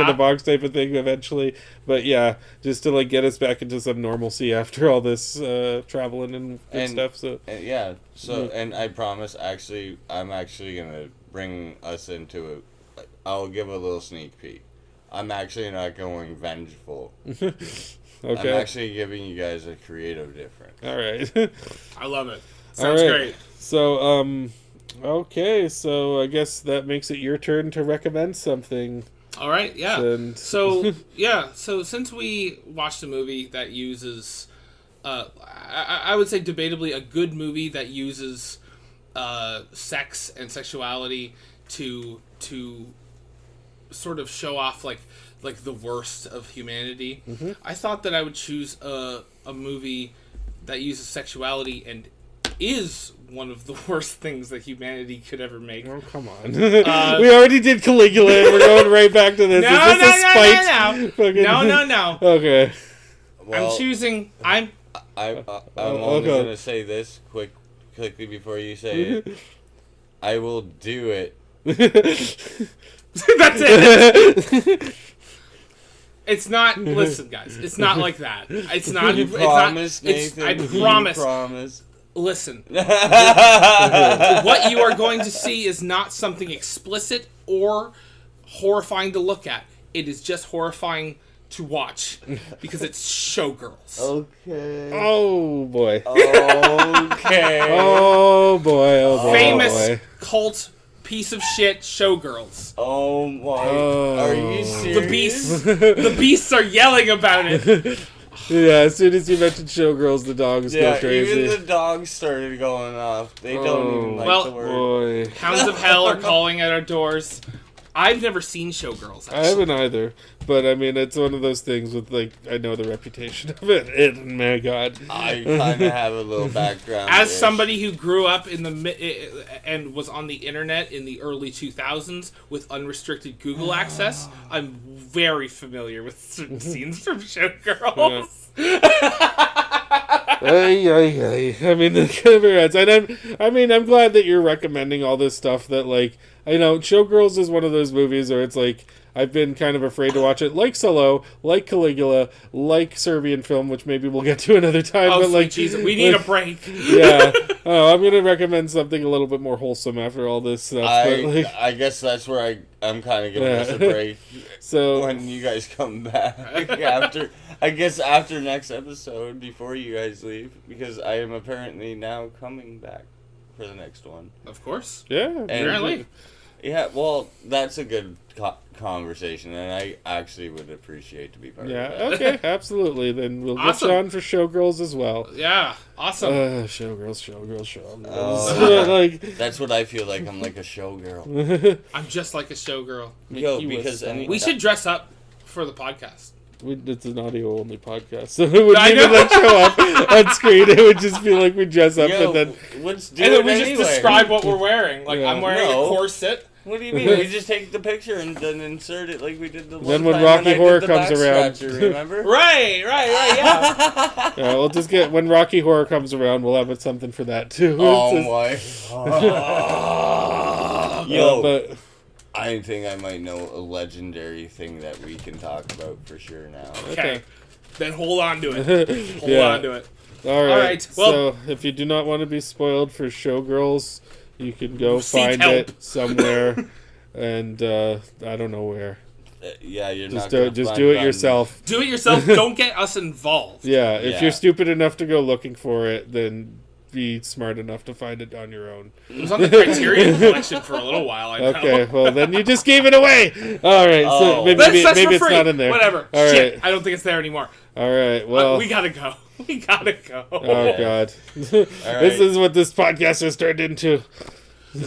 in the Box type of thing eventually. But yeah, just to get us back into some normalcy after all this traveling and stuff. So
and I promise, I'm actually gonna bring us into it. I'll give a little sneak peek. I'm actually not going vengeful.
Okay.
I'm actually giving you guys a creative difference.
All right.
I love it. Sounds great.
So okay, so I guess that makes it your turn to recommend something.
All right, yeah.
And...
So since we watched a movie that uses, I would say debatably a good movie that uses sex and sexuality to sort of show off like the worst of humanity, I thought that I would choose a movie that uses sexuality and is one of the worst things that humanity could ever make.
Oh, come on. We already did Caligula, and we're going right back to this.
No.
Okay.
Well,
I'm choosing...
I'm only going to say this quickly before you say it. I will do it.
That's it. It's not... Listen, guys. It's not like that. It's not...
You promise, Nathan.
I promise.
You promise.
Listen, what you are going to see is not something explicit or horrifying to look at. It is just horrifying to watch because it's Showgirls.
Okay.
Oh, boy.
Okay.
Oh, boy.
Famous cult piece of shit Showgirls.
Oh, my. Are you serious?
The beasts are yelling about it.
Yeah, as soon as you mentioned Showgirls, the dogs go crazy.
Even the dogs started going off. They don't even like the word.
Boy.
Hounds of Hell are calling at our doors. I've never seen Showgirls, actually.
I haven't either, but I mean, it's one of those things with like I know the reputation of it. And my God,
I kind of have a little background.
As somebody who grew up in and was on the internet in the early 2000s with unrestricted Google access, I'm very familiar with certain scenes from Showgirls.
I mean, the cameras, and I'm glad that you're recommending all this stuff. That like, Showgirls is one of those movies where it's like I've been kind of afraid to watch it, like Salo, like Caligula, like Serbian film, which maybe we'll get to another time.
Oh,
but like,
Jesus, we need a break.
Yeah, I'm gonna recommend something a little bit more wholesome after all this stuff.
I guess that's where I'm kind of giving us a break.
So
when you guys come back after next episode, before you guys leave, because I am apparently now coming back for the next one.
Of course.
Yeah.
Apparently.
Yeah, well, that's a good conversation, and I actually would appreciate to be part of that.
Yeah, okay, absolutely. Then we'll get
Awesome.
you on for Showgirls as well.
Yeah, awesome.
Showgirls.
Oh, that's what I feel like. I'm like a showgirl.
I'm just like a showgirl.
Yo, because
We should dress up for the podcast.
It's an audio-only podcast, so it wouldn't even like show up on screen. It would just be like we dress up and then...
let's do
And
it
then we
anyway.
just describe what we're wearing. Like,
Yeah.
I'm wearing a corset.
What do you mean? We just take the picture and then insert it like we did the one
Then when
time
Rocky
I did
Horror
the
comes
back
around.
scratcher, remember?
Right, yeah.
Yeah, we'll just get... When Rocky Horror comes around, we'll have something for that, too.
Oh
It's
my.
just-
Yo,
but...
I think I might know a legendary thing that we can talk about for sure now.
Okay. Then hold on to it. Hold
Yeah.
on to it.
All right.
Well,
so if you do not want to be spoiled for Showgirls, you can go
Seek
find
help.
it somewhere, and I don't know where.
Yeah, you're
Just
not.
do it yourself.
do it yourself. Don't get us involved.
Yeah, if
Yeah.
you're stupid enough to go looking for it, then be smart enough to find it on your own.
It was on the Criterion collection for a little while, I know.
Okay, well then you just gave it away. All right, so
Oh.
maybe
That's for
it's
free.
not in there.
Whatever.
All
Shit,
right.
I don't think it's there anymore.
All right. Well,
We gotta go. We gotta go.
oh God, this is what this podcast has turned into.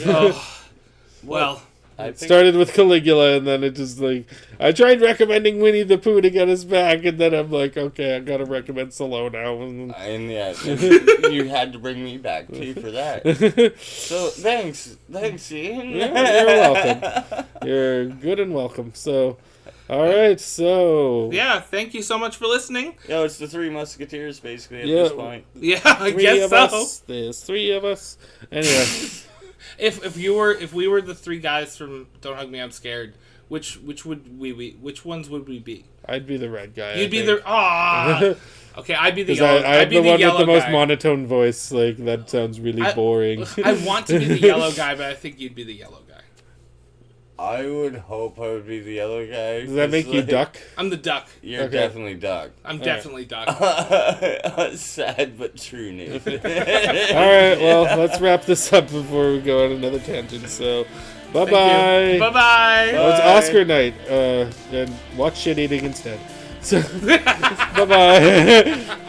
Oh. Well,
I think
Started with Caligula, and then it just like I tried recommending Winnie the Pooh to get us back, and then I'm like, okay, I gotta recommend Salo now.
and you had to bring me back too for that. So thanks, Ian.
Yeah, you're welcome. You're good and welcome. So, all right, so
yeah, thank you so much for listening.
Yo, it's the Three Musketeers basically at
Yeah.
this point.
Yeah, I
three
guess
of
so.
us. There's three of us. Anyway,
If we were the three guys from Don't Hug Me, I'm Scared, which ones would we be?
I'd be the red guy.
You'd be the Okay, I'd be the
Because
yellow.
I'm
I'd be
the
the
one with
yellow
the most
guy.
monotone voice. Like that sounds really boring.
I want to be the yellow guy, but I think you'd be the yellow guy.
I would hope I would be the yellow guy.
Does that make you duck?
I'm the duck.
You're
Okay.
definitely duck.
I'm definitely duck.
Sad but true news.
All right, well, let's wrap this up before we go on another tangent. So, bye bye.
Bye bye.
Oh, it's Oscar night. And watch Shit Eating instead. So, bye bye.